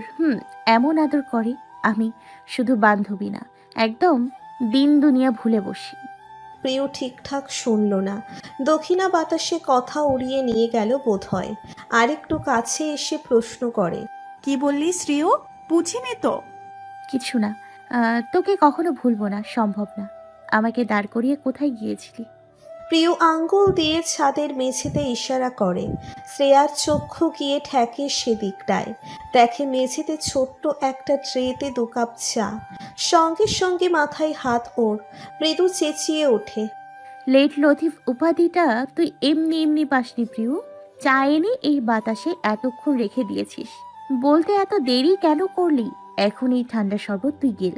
এমন আদর করে আমি শুধু বান্ধবী না, একদম দিন দুনিয়া ভুলে বসি। প্রিয় ঠিকঠাক শুনল না। দক্ষিণা বাতাসে কথা উড়িয়ে নিয়ে গেল বোধহয়। আরেকটু কাছে এসে প্রশ্ন করে, কি বললি শ্রেয়? বুঝিনি তো। কিছু না, তোকে কখনো ভুলবো না, সম্ভব না। আমাকে দাঁড় করিয়ে কোথায় গিয়েছিলি? প্রিয় আঙ্গুল দিয়ে ছাদের মেঝেতে ইশারা করে। শ্রেয়ার চক্ষু গিয়ে ঠেকে সেদিকটায়। দেখে মেঝেতে ছোট্ট একটা ট্রেতে 2 কাপ চা। সঙ্গে সঙ্গে মাথায় হাত ওর। মৃদু চেঁচিয়ে ওঠে, লেট লতিফ উপাধিটা তুই এমনি এমনি পাসনি প্রিয়। চা এনে এই বাতাসে এতক্ষণ রেখে দিয়েছিস, বলতে এত দেরি কেন করলি? এখন এই ঠান্ডা শরবত তুই গেল।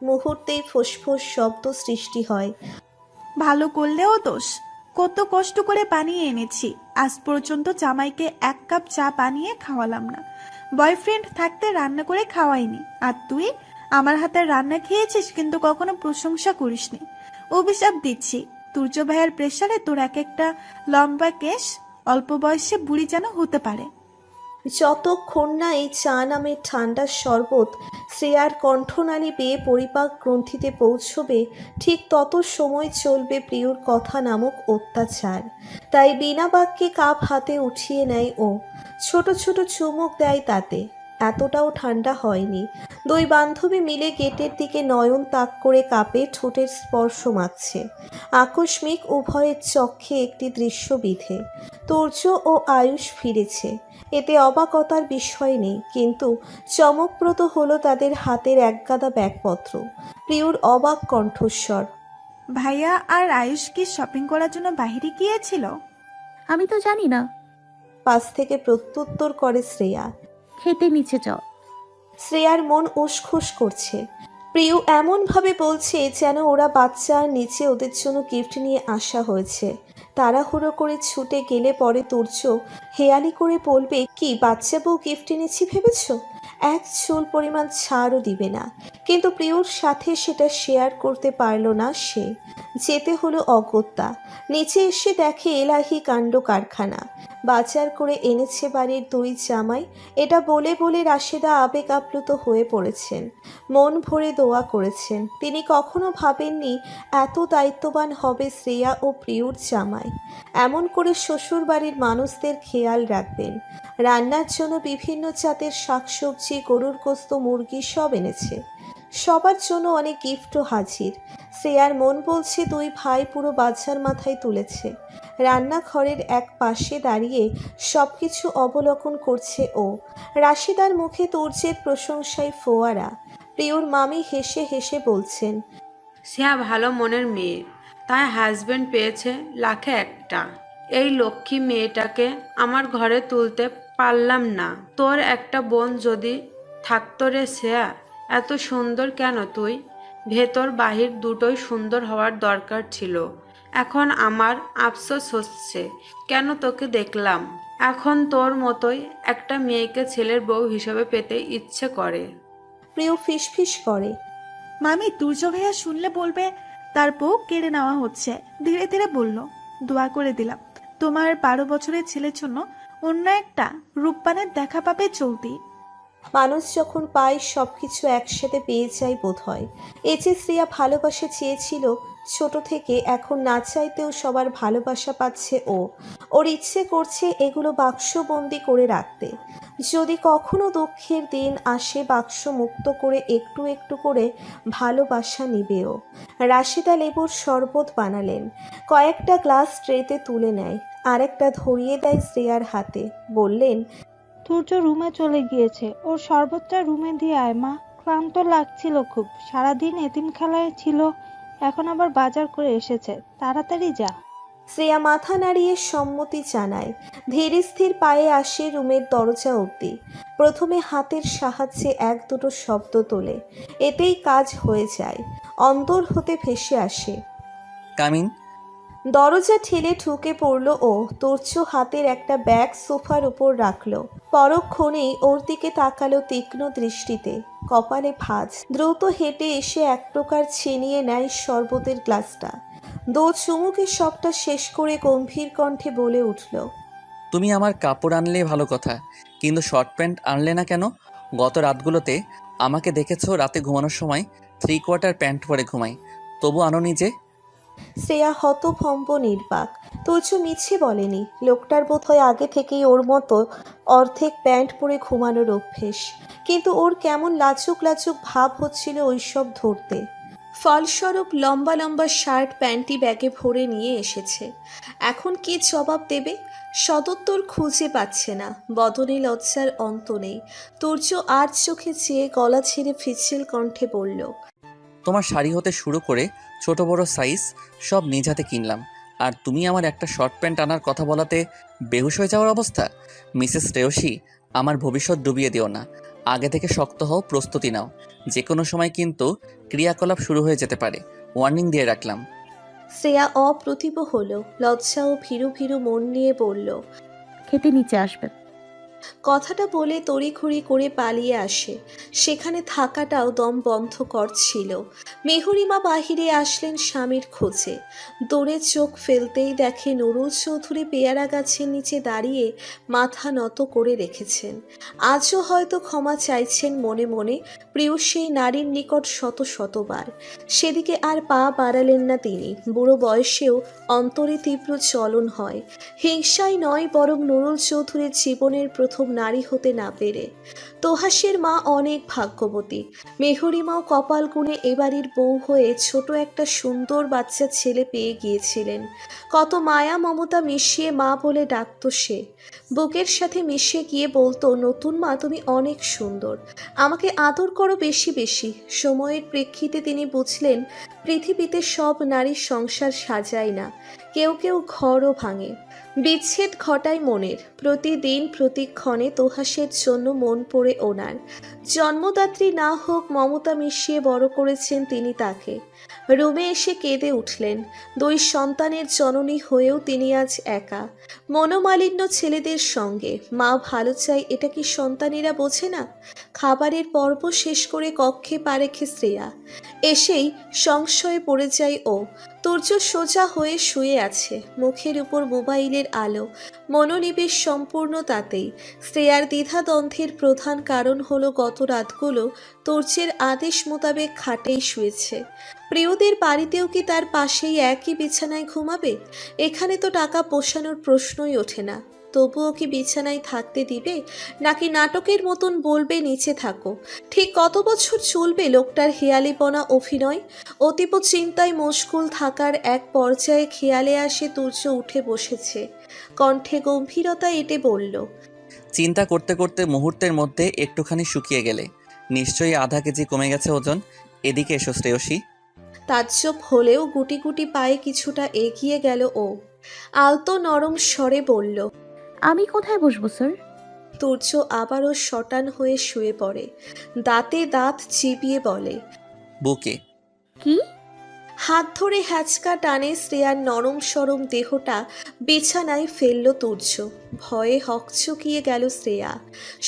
মুহূর্তেই ফোঁস শব্দ সৃষ্টি হয়। ভালো করলেও দোষ। কত কষ্ট করে বানিয়ে এনেছি, আজ পর্যন্ত জামাইকে 1 কাপ চা বানিয়ে খাওয়ালাম না। বয়ফ্রেন্ড থাকতে রান্না করে খাওয়াইনি, আর তুই আমার হাতের রান্না খেয়েছিস কিন্তু কখনো প্রশংসা করিসনি। অভিশাপ দিচ্ছি, তুর্য ভাইয়ের প্রেসারে তোর এক একটা লম্বা কেশ অল্প বয়সে বুড়ি যেন হতে পারে। যতক্ষণ না এই চা নামের ঠান্ডা শরবত শ্রেয়ার কণ্ঠনালী বেয়ে পরিপাক গ্রন্থিতে পৌঁছবে, ঠিক তত সময় চলবে প্রিয়র কথা নামক অত্যাচার। তাই বিনা বাক্যে কাপ হাতে উঠিয়ে নেয় ও। ছোট ছোট চুমুক দেয় তাতে। এতটাও ঠান্ডা হয়নি। 2 বান্ধবী মিলে গেটের দিকে নয়ন তাক করে কাপে ঠোঁটের স্পর্শ মাখছে। আকস্মিক উভয়ের চক্ষে একটি দৃশ্য বিধে। তুর্য ও আয়ুষ ফিরেছে, এতে অবাকতার বিষয় নেই, কিন্তু চমকপ্রদ হলো তাদের হাতের একগাদা ব্যাগপত্র। প্রিয়র অবাক কণ্ঠস্বর, ভাইয়া আর আয়ুষ কি শপিং করার জন্য বাইরে গিয়েছিল? আমি তো জানি না। পাশ থেকে প্রত্যুত্তর করে শ্রেয়া। খেতে নিচে চল। শ্রেয়ার মন উসখুস করছে। প্রিয় এমনভাবে বলছে যেন ওরা বাচ্চা আর নিচে ওদের জন্য গিফট নিয়ে আসা হয়েছে। তাড়াহুড়ো করে ছুটে গেলে পরে তুর্য হেয়ালি করে বলবে, কি বাচ্চা বউ গিফট এনেছি ভেবেছ? এক চুল পরিমাণ ছাড়ও দিবে না, কিন্তু প্রিয়র সাথে সেটা শেয়ার করতে পারল না সে। যেতে হলো অগত্যা। নিচে এসে দেখে এলাহি কাণ্ড কারখানা। বাজার করে এনেছে বাড়ির 2 জামাই। এটা বলে বলে রাশেদা আবেগ আপ্লুত হয়ে পড়েছেন, মন ভরে দোয়া করেছেন। তিনি কখনো ভাবেননি এত দায়িত্ববান হবে শ্রেয়া ও প্রিয়র জামাই। এমন করে শ্বশুর বাড়ির মানুষদের খেয়াল রাখবেন। রান্নার জন্য বিভিন্ন জাতের শাকসবজি, গরুর গোস্ত, মুরগি সব এনেছে। সবার জন্য অনেক গিফটও হাজির। শ্রেয়ার মন বলছে 2 ভাই পুরো বাজার মাথায় তুলেছে। রান্নাঘরের এক পাশে দাঁড়িয়ে সবকিছু অবলোকন করছে ও। রাশিদার মুখে তুর্যের প্রশংসায় ফোয়ারা। প্রিয়র মামি হেসে হেসে বলছেন, শ্রেয়া ভালো মনের মেয়ে, তাই হাজবেন্ড পেয়েছে লাখে একটা। এই লক্ষ্মী মেয়েটাকে আমার ঘরে তুলতে পারলাম না। তোর একটা বোন যদি থাকতো রে শ্রেয়া। এত সুন্দর কেন তুই? ভেতর বাহির দুটোই সুন্দর হওয়ার দরকার ছিল। এখন আমার আফসোস হচ্ছে কেন তোকে দেখলাম। এখন তোর মতোই একটা মেয়েকে ছেলের বউ হিসেবে পেতে ইচ্ছে করে। প্রিয় ফিসফিস করে, মামি তুর্য ভাইয়া শুনলে বলবে তার বউ কেড়ে নেওয়া হচ্ছে। ধীরে ধীরে বলল, দোয়া করে দিলাম তোমার 12 বছরের ছেলের জন্য অন্য একটা রূপবানের দেখা পাবে চলতি। মানুষ যখন পায় সবকিছু একসাথে পেয়ে যায় বোধ হয়। এই যে শ্রেয়া ভালোবাসা চেয়েছিল ছোট থেকে, এখন না চাইতেও সবার ভালোবাসা পাচ্ছে ও। ওর ইচ্ছে করছে এগুলো বাক্সবন্দি করে রাখতে। যদি কখনো দুঃখের দিন আসে, বাক্স মুক্ত করে একটু একটু করে ভালোবাসা নিবেও। রাশিদা লেবুর শরবত বানালেন। কয়েকটা গ্লাস ট্রেতে তুলে নেয়, আরেকটা ধরিয়ে দেয় শ্রেয়ার হাতে। বললেন, সূর্য রুমে চলে গিয়েছে, ওর শরবতটা রুমে দিয়ে আয় মা। ক্লান্ত লাগছিল খুব, সারাদিন এতিম খেলায় ছিল, এখন আবার বাজার করে এসেছে, তাড়াতাড়ি যা। শ্রেয়া মাথা নাড়িয়ে সম্মতি জানায়। ধীর স্থির পায়ে আসে রুমের দরজা অবধি। প্রথমে হাতের সাহায্যে 1-2 শব্দ তোলে, এতেই কাজ হয়ে যায়। অন্তর হতে ভেসে আসে, কামিন। দরজা ঠেলে ঢুকে পড়ল ও। তুর্য হাতের একটা ব্যাগ সোফার উপর রাখলো। পরক্ষণেই ওর দিকে তাকালো তীক্ষ্ণ দৃষ্টিতে, কপালে ভাঁজ। দ্রুত হেঁটে এসে এক প্রকার ছিনিয়ে নেয় শরবতের গ্লাসটা। 2 চুমুকে সবটা শেষ করে গম্ভীর কণ্ঠে বলে উঠল, তুমি আমার কাপড় আনলে ভালো কথা, কিন্তু শর্ট প্যান্ট আনলে না কেন? গত রাতগুলোতে আমাকে দেখেছো রাতে ঘুমানোর সময় 3/4 প্যান্ট পরে ঘুমাই, তবু আনোনি যে? শ্রেয়া হতভম্ব নির্বাক। তুর্য মিছে বলেনি। লোকটার বোধহয় আগে থেকেই ওর মতো অর্ধেক প্যান্ট পরে ঘুমানোর অভ্যেস, কিন্তু ওর কেমন লাজুক লাজুক ভাব হচ্ছিল ওইসব ধরতে। ফলস্বরূপ লম্বা লম্বা শার্ট প্যান্টি ব্যাগে ভরে নিয়ে এসেছে। এখন কি জবাব দেবে? সদুত্তর খুঁজে পাচ্ছে না। বদনে লজ্জার অন্ত নেই। তুর্য আর চোখে চেয়ে গলা ছেড়ে ফিসিল কণ্ঠে বলল, তোমার শাড়ি হতে শুরু করে ছোট বড় সাইজ সব নিজ হাতে কিনলাম, আর তুমি আমার একটা শর্ট প্যান্ট আনার কথা বলাতে বেহুশ হয়ে যাওয়ার অবস্থা। মিসেস রেয়সী, আমার ভবিষ্যৎ ডুবিয়ে দিও না। আগে থেকে শক্ত হও, প্রস্তুতি নাও। যে কোনো সময় কিন্তু ক্রিয়াকলাপ শুরু হয়ে যেতে পারে, ওয়ার্নিং দিয়ে রাখলাম। শ্রেয়া অপ্রতিভ হলো। লজ্জা ও ভীরু ভীরু মন নিয়ে বলল, খেতে নিচে আসবেন। কথাটা বলে তড়িঘড়ি করে পালিয়ে আসে। সেখানে থাকাটাও দম বন্ধকর ছিল। মেহরিমা বাহিরে আসলেন স্বামীর খোঁজে। দৌড়ে চোখ ফেলতেই দেখে নুরুল চৌধুরী পেয়ারা গাছের নিচে দাঁড়িয়ে মাথা নত করে রেখেছেন। আজও হয়তো ক্ষমা চাইছেন মনে মনে প্রিয় সেই নারীর নিকট শত শতবার। সেদিকে আর পা বাড়ালেন না তিনি। বুড়ো বয়সেও অন্তরে তীব্র জ্বলন হয়। হিংসায় নয়, বরং নুরুল চৌধুরীর জীবনের প্রথম নারী হতে না পেরে। তোহাসের মা অনেক ভাগ্যবতী। মেহরিমাও কপাল গুণে এবাড়ির বউ হয়ে ছোট একটা সুন্দর বাচ্চা ছেলে পেয়ে গিয়েছিলেন। কত মায়া মমতা মিশিয়ে মা বলে ডাকত সে। বুকের সাথে মিশিয়ে গিয়ে বলতো, নতুন মা তুমি অনেক সুন্দর, আমাকে আদর করো বেশি বেশি। সময়ের প্রেক্ষিতে তিনি বুঝলেন পৃথিবীতে সব নারীর সংসার সাজায় না, কেউ কেউ ঘরও ভাঙে। বিচ্ছেদ ঘটায় মনের। প্রতিদিন প্রতিক্ষণে তোহাসের জন্য মন পড়ে ওনার। জন্মদাত্রী না হোক, মমতা মিশিয়ে বড় করেছেন তিনি তাকে। রুমে এসে কেঁদে উঠলেন। 2 সন্তানের জননী হয়েও তিনি আজ একা, মনোমালিন্য ছেলেদের সঙ্গে। মা ভালো চাই, এটা কি সন্তানেরা বোঝে না? খাবারের পর্ব শেষ করে কক্ষে পা রেখে শ্রেয়া এসেই সংশয়ে পড়ে যায় ও। তুর্য সোজা হয়ে শুয়ে আছে, মুখের উপর মোবাইলের আলো, মনোনিবেশ সম্পূর্ণ তাতেই। শ্রেয়ার দ্বিধাদ্বন্দ্বের প্রধান কারণ হলো গত রাতগুলো তুর্যের আদেশ মোতাবেক খাটেই শুয়েছে। প্রিয়দের বাড়িতেও কি তার পাশেই একই বিছানায় ঘুমাবে? এখানে তো টাকা পোষানোর প্রশ্নই ওঠে না। তবুও কি বিছানায় থাকতে দিবে, নাকি নাটকের মতন বলবে নিচে থাকো? ঠিক কত বছর চলবে লোকটার হেয়ালিপনা অভিনয়? অতীব চিন্তায় মশগুল থাকার এক পর্যায়ে খেয়ালে আসে তুর্য উঠে বসেছে, কণ্ঠে গম্ভীরতা এঁটে বলল, চিন্তা করতে করতে মুহূর্তের মধ্যে একটুখানি শুকিয়ে গেলে। নিশ্চয়ই আধা কেজি কমে গেছে ওজন। এদিকে এসো শ্রেয়সী। তাজ্জব হলেও গুটি গুটি পায়ে কিছুটা এগিয়ে গেল ও। আলতো নরম স্বরে বলল, আমি কোথায় বসবো স্যার? তুর্য আবারও শটান হয়ে শুয়ে পড়ে, দাঁতে দাঁত চিবিয়ে বলে, বুকে। কি? হাত ধরে হ্যাচকা টানে শ্রেয়ার নরম সরম দেহটা বিছানায় ফেলল তুর্য। ভয়ে হকচকিয়ে গেল শ্রেয়া।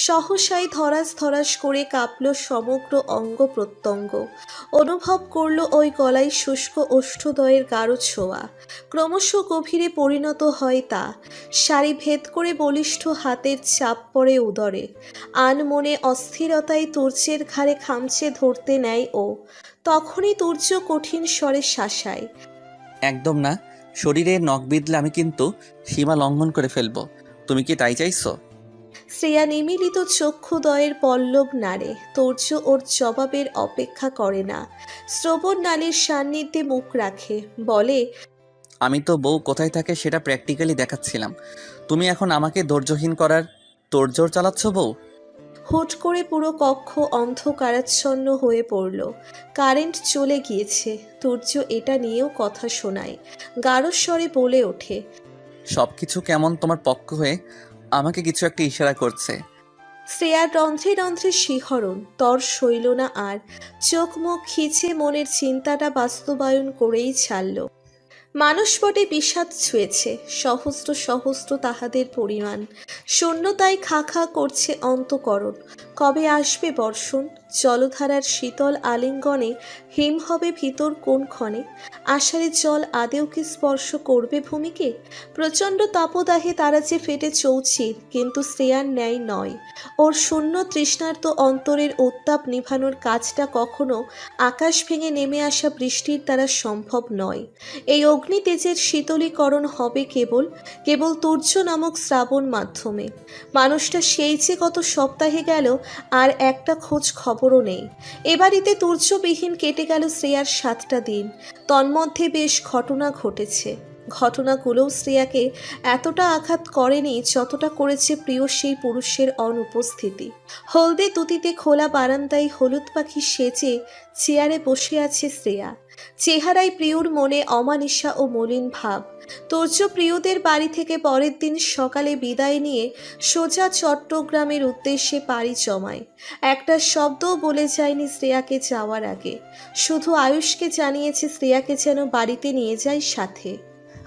সহসাই ধরাস ধরাস করে কাঁপল সমগ্র অঙ্গ প্রত্যঙ্গ। অনুভব করল ওই গলায় শুষ্ক ওষ্ঠদয়ের গাঢ় ছোঁয়া। ক্রমশ গভীরে পরিণত হয় তা। শাড়ি ভেদ করে বলিষ্ঠ হাতের চাপ পড়ে উদরে। আনমনে অস্থিরতায় তুর্যের ঘাড়ে খামচে ধরতে নেয় ও। তখনই তুর্য কঠিন স্বরে শাসায়, একদম না। শরীরে নখ বিঁধলে আমি কিন্তু সীমা লঙ্ঘন করে ফেলবো। তুমি কি তাই চাইছো? শ্রেয়া নিমিলিত চক্ষুদয়ের পল্লব নাড়ে। তুর্য ওর জবাবের অপেক্ষা করে না, শ্রবণ নালীর সান্নিধ্যে মুখ রাখে, বলে, আমি তো বউ কোথায় থাকে সেটা প্র্যাকটিক্যালি দেখাচ্ছিলাম। তুমি এখন আমাকে ধৈর্যহীন করার তোড়জোড় চালাচ্ছ বউ। হুট করে পুরো কক্ষ অন্ধকারাচ্ছন্ন হয়ে পড়ল। কারেন্ট চলে গিয়েছে। তুর্য এটা নিয়েও কথা শোনায়, গাঢ় স্বরে বলে ওঠে, সবকিছু কেমন তোমার পক্ষ হয়ে আমাকে কিছু একটা ইশারা করছে। শ্রেয়ার রন্ধ্রে রন্ধ্রে শিহরণ তর সইল না আর। চোখ মুখ খিচে মনের চিন্তাটা বাস্তবায়ন করেই ছাড়ল। মানুষপটে বিষাদ ছুঁয়েছে, সহস্র সহস্র তাহাদের পরিমাণ। শূন্যতায় খা খা করছে অন্তকরণ। কবে আসবে বর্ষণ? জলধারার শীতল আলিঙ্গনে হিম হবে ভিতর কোন ক্ষণে? আষাঢ়ের জল আদেও কি স্পর্শ করবে ভূমিকে? প্রচণ্ড তাপদাহে তারা যে ফেটে চৌচির, কিন্তু শ্রেয়ার ন্যায় নয়। ওর শূন্য তৃষ্ণার্ত অন্তরের উত্তাপ নিভানোর কাজটা কখনো আকাশ ভেঙে নেমে আসা বৃষ্টির দ্বারা সম্ভব নয়। এই অগ্নিতেজের শীতলীকরণ হবে কেবল কেবল তুর্য নামক শ্রাবণ মাধ্যমে। মানুষটা সেই যে গত সপ্তাহে গেল, আর একটা খোঁজ খবরও নেই। এবাড়িতে তুর্যবিহীন কেটে গেল শ্রেয়ার 7টা দিন। তন্মধ্যে বেশ ঘটনা ঘটেছে। ঘটনাগুলোও শ্রেয়াকে এতটা আঘাত করেনি যতটা করেছে প্রিয় সেই পুরুষের অনুপস্থিতি। হলদে তুতিতে খোলা বারান্দায় হলুদ পাখি সেজে চেয়ারে বসে আছে শ্রেয়া। চেহারায় প্রিয়র মনে অমানিসা ও মলিন ভাব। তুর্য প্রিয়দের বাড়ি থেকে পরের দিন সকালে বিদায় নিয়ে সোজা চট্টগ্রামের উদ্দেশ্যে পাড়ি জমায়। একটা শব্দও বলে যায়নি শ্রেয়াকে যাওয়ার আগে। শুধু আয়ুষকে জানিয়েছে শ্রেয়াকে যেন বাড়িতে নিয়ে যায় সাথে।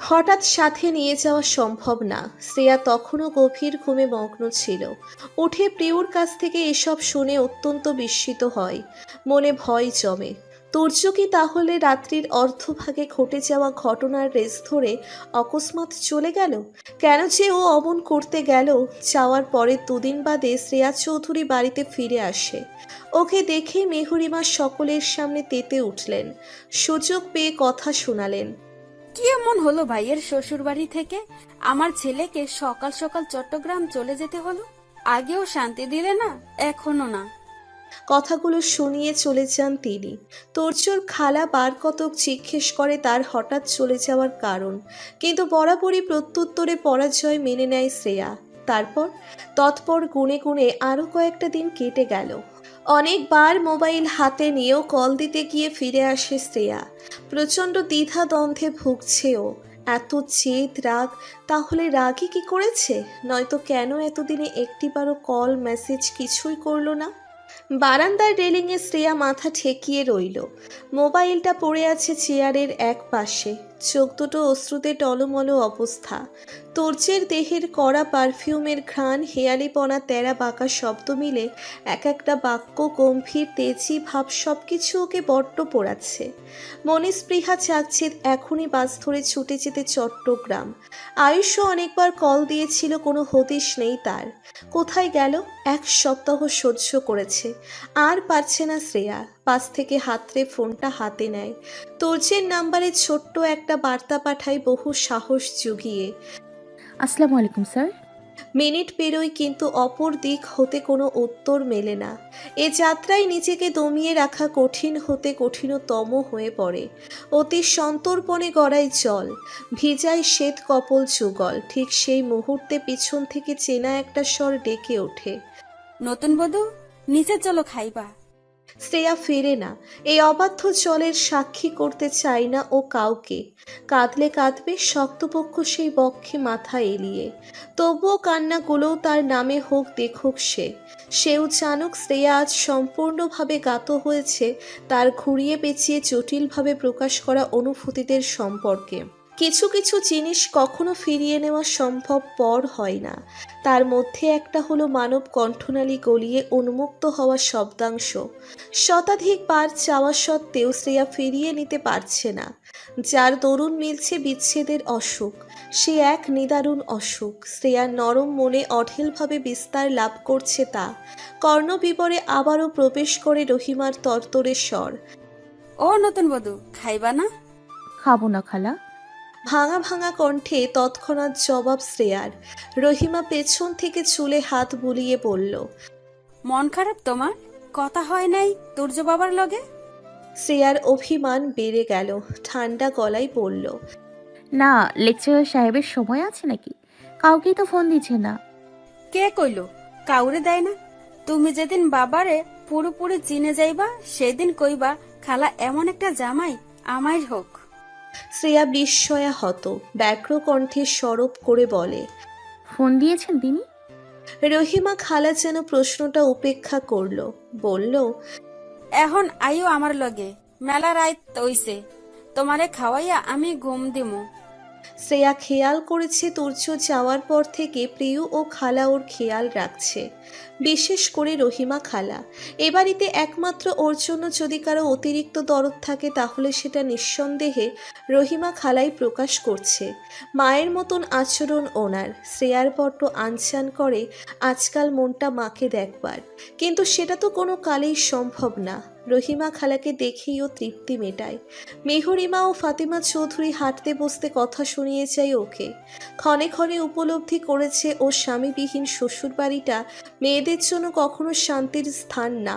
হঠাৎ সাথে নিয়ে যাওয়া সম্ভব না। শ্রেয়া তখনও গভীর ঘুমে মগ্ন ছিল। উঠে প্রিয়র কাছ থেকে এসব শুনে অত্যন্ত বিস্মিত হয়। মনে ভয় জমে। তুর্য কি তাহলে রাত্রির অর্ধভাগে ঘটে যাওয়া ঘটনার রেস ধরে অকস্মাৎ চলে গেল? কেন যে ও অমন করতে গেল? যাওয়ার পরে 2 দিন বাদে শ্রেয়া চৌধুরী বাড়িতে ফিরে আসে। ওকে দেখে মেহরিমা সকলের সামনে তেতে উঠলেন। সুযোগ পেয়ে কথা শোনালেন, কি এমন হলো ভাইয়ের শ্বশুর বাড়ি থেকে আমার ছেলেকে সকাল সকাল চট্টগ্রাম চলে যেতে হলো? আগেও শান্তি দিলে না, এখনো না। কথাগুলো শুনিয়ে চলে যান তিনি। তোরজোর খালা বার কতক জিজ্ঞেস করে তার হঠাৎ চলে যাওয়ার কারণ, কিন্তু বরাবরই প্রত্যুত্তরে পরাজয় মেনে নেয় শ্রেয়া। তারপর তৎপর গুনে গুনে আরও কয়েকটা দিন কেটে গেল। অনেকবার মোবাইল হাতে নিয়েও কল দিতে গিয়ে ফিরে আসে শ্রেয়া। প্রচণ্ড দ্বিধা দ্বন্দ্বে ভুগছে ও। এত জেদ রাগ, তাহলে রাগই কি করেছে? নয়তো কেন এতদিনে একটিবারও কল মেসেজ কিছুই করলো না? বারান্দার রেলিংয়ে শ্রেয়া মাথা ঠেকিয়ে রইল। মোবাইলটা পড়ে আছে চেয়ারের এক পাশে, চোখ দুটো অশ্রুতে টলমলো অবস্থা। তোর্যের দেহের কড়া পারফিউমের ঘ্রাণ, হেয়ালিপনা, তেরা বাঁকা শব্দ মিলে এক একটা বাক্য, গম্ভীর তেজি ভাব, সবকিছু ওকে বড্ড পোড়াচ্ছে। মনে স্পৃহা চাচ্ছে এখনই বাস ধরে ছুটে যেতে চট্টগ্রাম। আয়ুষও অনেকবার কল দিয়েছিল, কোনো হদিশ নেই তার। কোথায় গেল? 1 সপ্তাহ সহ্য করেছে, আর পারছে না শ্রেয়া। পাশ থেকে হাতড়ে ফোনটা হাতে নেয়। তোর্যের নাম্বারে ছোট্ট একটা বার্তা পাঠায় বহু সাহস জুগিয়ে। আসসালামু আলাইকুম স্যার। মিনিট পেরোয় কিন্তু অপর দিক হতে কোনো উত্তর মেলে না। এ যাত্রায় নিজেকে দমিয়ে রাখা কঠিন হতে কঠিনতম হয়ে পড়ে। অতি সন্তর্পণে গড়ায় জল, ভিজায় শ্বেত কপল যুগল। ঠিক সেই মুহূর্তে পিছন থেকে চেনা একটা স্বর ডেকে ওঠে, নতুন বধূ, নিচে চলো খাইবা। শ্রেয়া ফেরে না। এই অবাধ্য জলের সাক্ষী করতে চায় না ও কাউকে। কাঁদলে কাঁদবে, শক্তপক্ষ সেই বক্ষে মাথা এলিয়ে। তবুও কান্নাগুলোও তার নামে হোক, দেখুক সেও জানুক শ্রেয়া আজ সম্পূর্ণভাবে গাত হয়েছে তার ঘুরিয়ে পেঁচিয়ে জটিলভাবে প্রকাশ করা অনুভূতিদের সম্পর্কে। কিছু কিছু জিনিস কখনো ফিরিয়ে নেওয়া সম্ভবপর হয় না। তার মধ্যে একটা হলো মানব কণ্ঠনালী গলিয়ে উন্মুক্ত হওয়া শব্দাংশ। শতাধিকবার চাওয়া সত্ত্বেও শ্রেয়া ফিরিয়ে নিতে পারছে না। যার দরুন মিলছে বিচ্ছেদের অসুখ, সে এক নিদারুণ অসুখ। শ্রেয়ার নরম মনে অঢেলভাবে বিস্তার লাভ করছে তা। কর্ণবিবরে আবারও প্রবেশ করে রহিমার তরতরে স্বর, ও নতুন বধূ, খাইবা না? খাবো না খালা। ভাঙা ভাঙা কণ্ঠে তৎক্ষণাৎ জবাব শ্রেয়ার। রহিমা পেছন থেকে চুলে হাত বুলিয়ে বলল, মন খারাপ তোমার? কথা হয় নাই তুর্য বাবার লগে? শ্রেয়ার অভিমান বেড়ে গেল, ঠান্ডা গলায় বলল, না, লেকচারার সাহেবের সময় আছে নাকি? কাউকেই তো ফোন দিচ্ছে না। কে কইলো কাউরে দেয় না? তুমি যেদিন বাবারে পুরোপুরি চিনে যাইবা সেদিন কইবা খালা এমন একটা জামাই আমায় হোক। শ্রেয়া বিস্ময়া হত, ব্যগ্র কণ্ঠে সরব করে বলে, ফোন দিয়েছেন তিনি? রহিমা খালা যেন প্রশ্নটা উপেক্ষা করল, বলল, এখন আইও আমার লগে, মেলা রাত তৈছে, তোমারে খাওয়াইয়া আমি ঘুম দিমু। শ্রেয়া খেয়াল করেছে তুর্য যাওয়ার পর থেকে প্রিয় ও খালা ওর খেয়াল রাখছে, বিশেষ করে রহিমা খালা। এ বাড়িতে একমাত্র ওর জন্য যদি কারো অতিরিক্ত দরদ থাকে তাহলে সেটা নিঃসন্দেহে রহিমা খালাই প্রকাশ করছে। মায়ের মতন আচরণ ওনার। শ্রেয়ার বড্ড আনচান করে আজকাল মনটা মাকে দেখবার, কিন্তু সেটা তো কোনো কালেই সম্ভব না। রহিমা খালাকে দেখেই ও তৃপ্তি মেটায়। মেহরিমা ও ফাতিমা চৌধুরী হাঁটতে বসতে কথা শুনিয়ে যায় ওকে। ক্ষণে ক্ষণে উপলব্ধি করেছে ও স্বামীবিহীন শ্বশুর বাড়িটা মেয়েদের জন্য কখনো শান্তির স্থান না।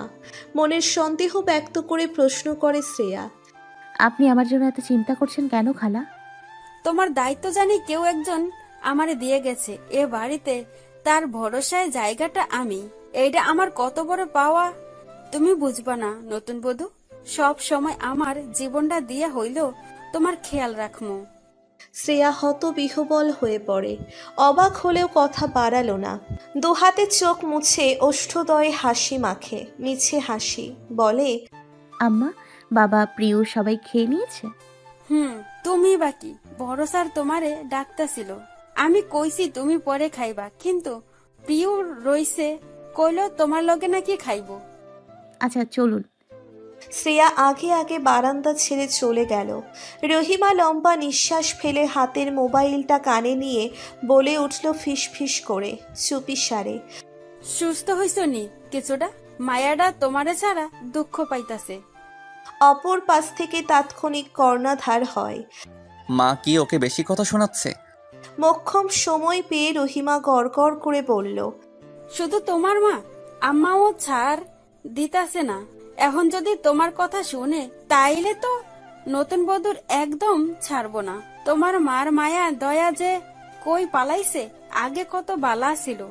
মনের সন্দেহ ব্যক্ত করে প্রশ্ন করে শ্রেয়া, আপনি আমার জন্য এত চিন্তা করছেন কেন খালা? তোমার দায়িত্ব জানি কেউ একজন আমারে দিয়ে গেছে এ বাড়িতে, তার ভরসায় জায়গাটা আমি। এইটা আমার কত বড় পাওয়া তুমি বুঝবা না নতুন বধূ। সব সময় আমার জীবনটা দিয়া হইলেও তোমার খেয়াল রাখমু। শ্রেয়া হতবিহ্বল হয়ে পড়ে। অবাক হলেও কথা বাড়ালো না। দুহাতে চোখ মুছে ওষ্ঠদয়ে হাসি মাখে, মিছে হাসি, বলে, আম্মা, বাবা, প্রিয় সবাই খেয়ে নিয়েছে? তুমি বাকি ভরসার তোমারে ডাকতাছিল। আমি কইছি তুমি পরে খাইবা, কিন্তু প্রিয় রইছে, কইল তোমার লগে নাকি খাইবো। আচ্ছা চলুন। শ্রেয়া আগে আগে বারান্দা ছেড়ে চলে গেল। রহিমা লম্বা নিঃশ্বাস ফেলে হাতের মোবাইলটা কানে নিয়ে বলে উঠল ফিস ফিস করে, চুপি সারে, সুস্থ হইছ নি কিছুটা? মায়াডা তোমারে ছাড়া দুঃখ পাইতাছে। অপর পাশ থেকে তাৎক্ষণিক কর্ণাধার হয়, মা কি ওকে বেশি কথা শোনাচ্ছে? মোক্ষম সময় পেয়ে রহিমা গড়গড় করে বলল, শুধু তোমার মা, আম্মাও ছাড় দিতাছে না। এখন যদি তোমার কথা শুনে তাইলে তো নতুন বধূর একদম ছাড়বো না। তোমার মার মায়া দয়া যে কই পালাইছে, আগে কত বালা ছিল।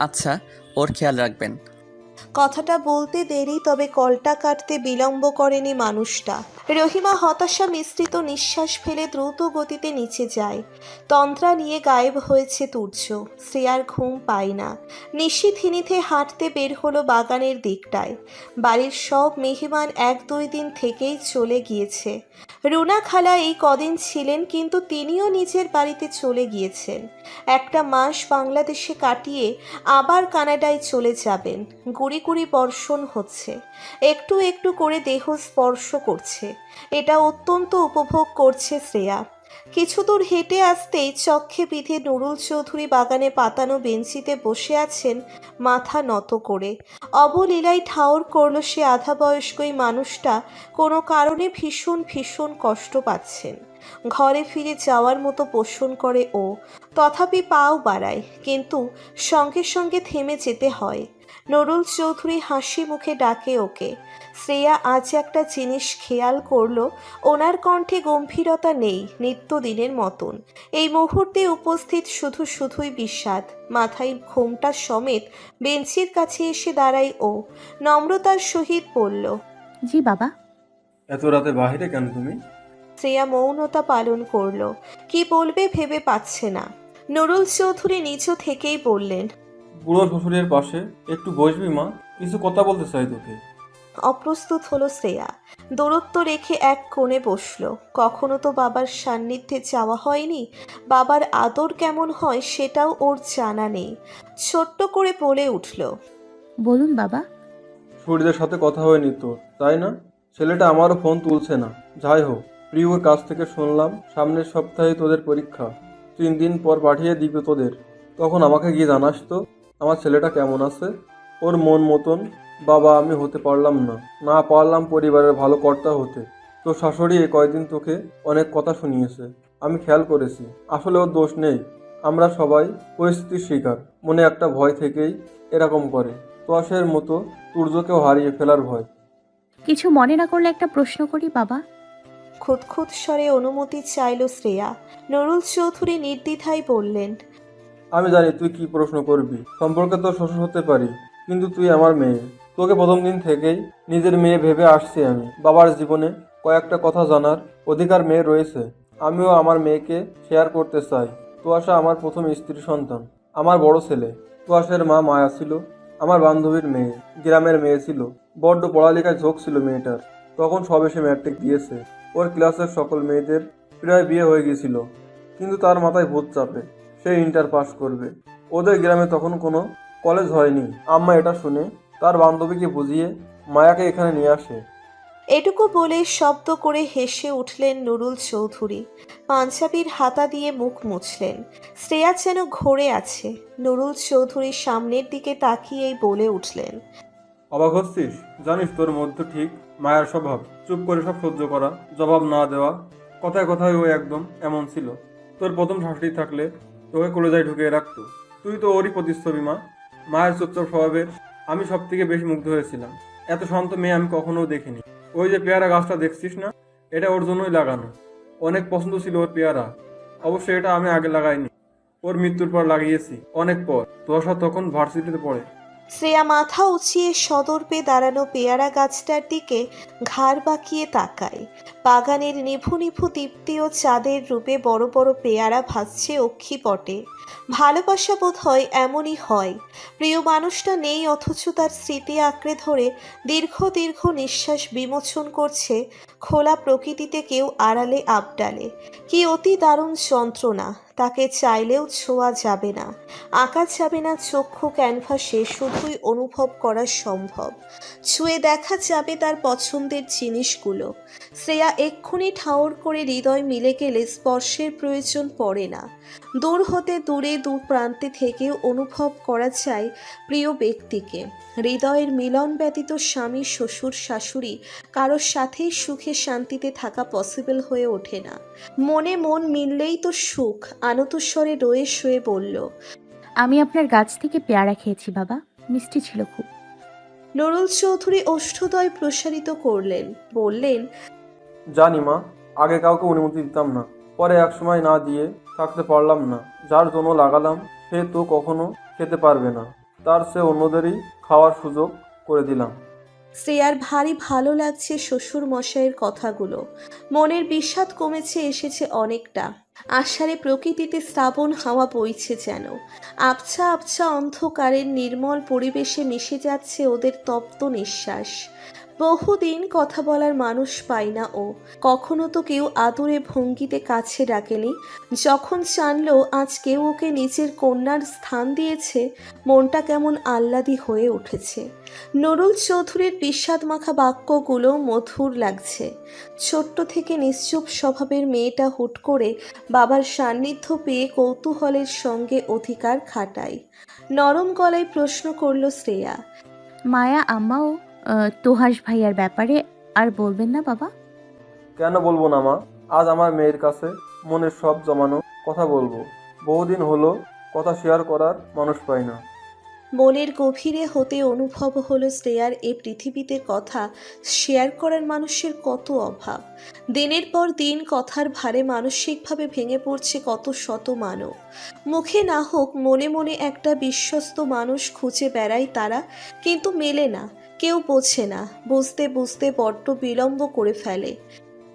আচ্ছা, ওর খেয়াল রাখবেন। কথাটা বলতে দেরি, তবে কলটা কাটতে বিলম্ব করেনি মানুষটা। রহিমা হতাশা মিশ্রিত নিঃশ্বাস ফেলে দ্রুত গতিতে নিচে যায়। তন্ত্রা নিয়ে গায়েব হয়েছে তুর্য। শ্রেয়ার ঘুম পায় না। নিশি থিনিতে হাঁটতে বের হলো বাগানের দিকটায়। বাড়ির সব মেহমান 1-2 দিন থেকেই চলে গিয়েছে। রুনা খালা এই কদিন ছিলেন, কিন্তু তিনিও নিজের বাড়িতে চলে গিয়েছেন। একটা মাস বাংলাদেশে কাটিয়ে আবার কানাডায় চলে যাবেন। গুড়ি গুড়ি বর্ষণ হচ্ছে, একটু একটু করে দেহ স্পর্শ করছে। এটা অত্যন্ত উপভোগ করছে শ্রেয়া। কিছু দূর হেঁটে আসতেই চক্ষে বিধে নুরুল চৌধুরী বাগানে পাতানো বেঞ্চিতে বসে আছেন, মাথা নত করে। অবলীলায় ঠাউর করল সে আধা বয়স্কই মানুষটা কোনো কারণে ভীষণ ভীষণ কষ্ট পাচ্ছেন। ঘরে ফিরে যাওয়ার মতো পোষণ করে ও, তথাপি পাও বাড়ায়, কিন্তু সঙ্গে সঙ্গে থেমে যেতে হয়। নুরুল চৌধুরী হাসি মুখে ডাকে ওকে। শ্রেয়া আজ একটা জিনিস খেয়াল করলো, ওনার কণ্ঠে গম্ভীরতা নেই নিত্যদিনের মতন। এই মুহূর্তে উপস্থিত শুধু শুধুই বিষাদ। মাথায় ঘোমটা সমেত বেঞ্চির কাছে এসে দাঁড়ায় ও, নম্রতার সহিত বলল, জি বাবা। এত রাতে বাইরে কেন তুমি? শ্রেয়া মৌনতা পালন করলো। কি বলবে ভেবে পাচ্ছে না। নুরুল চৌধুরী নিচু থেকেই বললেন, বুড়ো শ্বশুরের পাশে একটু বসবি মা, কিছু কথা বলতে চাই তোকে। অপ্রস্তুত হলো শ্রেয়া। দূরত্ব রেখে এক কোণে বসলো। কখনো তো বাবার সান্নিধ্যে যাওয়া হয়নি, বাবার আদর কেমন হয় সেটাও ওর জানা নেই। ছোট্ট করে বলে উঠল, বলুন বাবা। শরীরের সাথে কথা হয়নি তোর, তাই না? ছেলেটা আমারও ফোন তুলছে না। যাই হোক, প্রিয়র কাছ থেকে শুনলাম সামনের সপ্তাহে তোদের পরীক্ষা, 3 দিন পর পাঠিয়ে দিবে তোদের। তখন আমাকে গিয়ে জানাস তো আমার ছেলেটা কেমন আছে। ওর মন মতন বাবা আমি হতে পারলাম না, না পারলাম পরিবারের ভালো কর্তা হতে। তোর শাশুড়ি এই কয়দিন তোকে অনেক কথা শুনিয়েছে, আমি খেয়াল করেছি। আসলে ওর দোষ নেই, আমরা সবাই পরিস্থিতির শিকার। মনে একটা ভয় থেকেই এরকম করে। তোয়াশের মতো তুর্যকেও হারিয়ে ফেলার ভয়। কিছু মনে না করলে একটা প্রশ্ন করি বাবা। খুঁতখুঁত স্বরে অনুমতি চাইল শ্রেয়া। নুরুল চৌধুরী নির্দ্বিধায় বললেন, আমি জানি তুই কি প্রশ্ন করবি। সম্পর্কে তোর শ্বশুর হতে পারি, কিন্তু তুই আমার মেয়ে। তোকে প্রথম দিন থেকেই নিজের মেয়ে ভেবে আসছি আমি। বাবার জীবনে কয়েকটা কথা জানার অধিকার মেয়ে রয়েছে, আমিও আমার মেয়েকে শেয়ার করতে চাই। তোয়াশা আমার প্রথম স্ত্রী সন্তান, আমার বড় ছেলে। তোয়াশের মা মায়া ছিল আমার বান্ধবীর মেয়ে, গ্রামের মেয়ে ছিল। বড্ড পড়ালেখায় ঝোঁক ছিল মেয়েটার। তখন সবে সে ম্যাট্রিক দিয়েছে। ওর ক্লাসের সকল মেয়েদের প্রায় বিয়ে হয়ে গিয়েছিল, কিন্তু তার মাথায় ভূত চাপে সে ইন্টার পাস করবে। ওদের গ্রামে তখন কোনো কলেজ হয়নি। আম্মা এটা শুনে তার বান্ধবীকে বুঝিয়ে মায়াকে এখানে নিয়ে আসে। এটুকু বলে শব্দ করে হেসে উঠলেন নুরুল চৌধুরী। পাঞ্জাবির হাতা দিয়ে মুখ মুছলেন। শ্রেয়া যেন ঘোরে আছে। নুরুল চৌধুরী সামনের দিকে তাকিয়েই বলে উঠলেন, অবাক হচ্ছিস? জানিস তোর মধ্যে ঠিক মায়ার স্বভাব, চুপ করে সব সহ্য করা, জবাব না দেওয়া। কথায় কথায় ও একদম এমন ছিল। তোর প্রথম শাশুড়ি থাকলে তোকে কলেজায় ঢুকিয়ে রাখতো। তুই তো ওরই প্রতিচ্ছবি মা। মায়ের চুপচাপ স্বভাবের আমি সব থেকে বেশি মুগ্ধ হয়েছিলাম। এত শান্ত মেয়ে আমি কখনো দেখিনি। ওই যে পেয়ারা গাছটা দেখছিস না, এটা ওর জন্যই লাগানো। অনেক পছন্দ ছিল ওর পেয়ারা। অবশ্যই এটা আমি আগে লাগাইনি, ওর মৃত্যুর পর লাগিয়েছি, অনেক পর। তোষা তখন ভার্সিটিতে পড়ে। শ্রেয়া মাথা উঁচিয়ে সদর্পে দাঁড়ানো পেয়ারা গাছটার দিকে ঘাড় বাঁকিয়ে তাকায়। বাগানের নিভু নিভু দীপ্তি ও চাঁদের রূপে বড় বড় পেয়ারা ভাসছে অক্ষিপটে। ভালোবাসা বোধ হয় এমনই হয়। প্রিয় মানুষটা নেই, অথচ তার স্মৃতি আঁকড়ে ধরে দীর্ঘ দীর্ঘ নিঃশ্বাস বিমোচন করছে খোলা প্রকৃতিতে কেউ আড়ালে আবডালে। কি অতি দারুণ যন্ত্রণা! তাকে চাইলেও ছোঁয়া যাবে না, আঁকা যাবে না চক্ষু ক্যানভাসে, শুধুই অনুভব করা সম্ভব। ছুঁয়ে দেখা যাবে তার পছন্দের জিনিসগুলো। শ্রেয়া এক্ষুনি ঠাউর করে হৃদয় মিলে গেলে স্পর্শের প্রয়োজন পড়ে না। দূর হতে দূরে দু প্রান্তে থেকেও অনুভব করা যায় প্রিয় ব্যক্তিকে। হৃদয়ের মিলন ব্যতীত স্বামী শ্বশুর শাশুড়ি কারোর সাথেই সুখে শান্তিতে থাকা পসিবল হয়ে ওঠে না। মনে মন মিললেই তো সুখ। আনতস্বরে রয়ে শুয়ে বলল, আমি আপনার গাছ থেকে পেয়ারা খেয়েছি বাবা, মিষ্টি ছিল খুব। নুরুল চৌধুরী ওষ্ঠদ্বয় প্রসারিত করলেন, বললেন, জানি মা, আগে কাউকে অনুমতি দিতাম না, পরে একসময় না দিয়ে থাকতে পারলাম না। যার জন্য লাগালাম সে তো কখনো খেতে পারবে না, তার সে অন্যদেরই খাওয়ার সুযোগ করে দিলাম। শ্রেয়ার ভারী ভালো লাগছে শ্বশুর মশাইয়ের কথাগুলো। মনের বিষাদ কমেছে, এসেছে অনেকটা। আষাঢ়ে প্রকৃতিতে শ্রাবণ হাওয়া বইছে যেন। আবছা আবছা অন্ধকারের নির্মল পরিবেশে মিশে যাচ্ছে ওদের তপ্ত নিঃশ্বাস। বহুদিন কথা বলার মানুষ পায় না ও। কখনো তো কেউ আদুরে ভঙ্গিতে কাছে ডাকেনি। যখন জানলো আজ কেউ ওকে নিজের কন্যার স্থান দিয়েছে, মনটা কেমন আহ্লাদি হয়ে উঠেছে। নুরুল চৌধুরীর বিষাদমাখা বাক্যগুলো মধুর লাগছে। ছোট্ট থেকে নিশ্চুপ স্বভাবের মেয়েটা হুট করে বাবার সান্নিধ্য পেয়ে কৌতূহলের সঙ্গে অধিকার খাটায়। নরম গলায় প্রশ্ন করল শ্রেয়া। মায়া আম্মাও তোহাস ভাইয়ার ব্যাপারে আর বলবেন না বাবা? কেন বলবো না মা, আজ আমার মেয়ের কাছে মনের সব জমানো কথা বলবো। বহুদিন হলো কথা শেয়ার করার মানুষ পাই না। মনের গভীরে হতে অনুভব হলো শ্রেয়ার এ পৃথিবীতে কথা শেয়ার করার মানুষের কত অভাব। দিনের পর দিন কথার ভারে মানসিকভাবে ভেঙে পড়ছে কত শত মানব। মুখে না হোক মনে মনে একটা বিশ্বস্ত মানুষ খুঁজে বেড়ায় তারা, কিন্তু মেলে না। কেউ বোঝে না, বুঝতে বুঝতে বড্ড বিলম্ব করে ফেলে।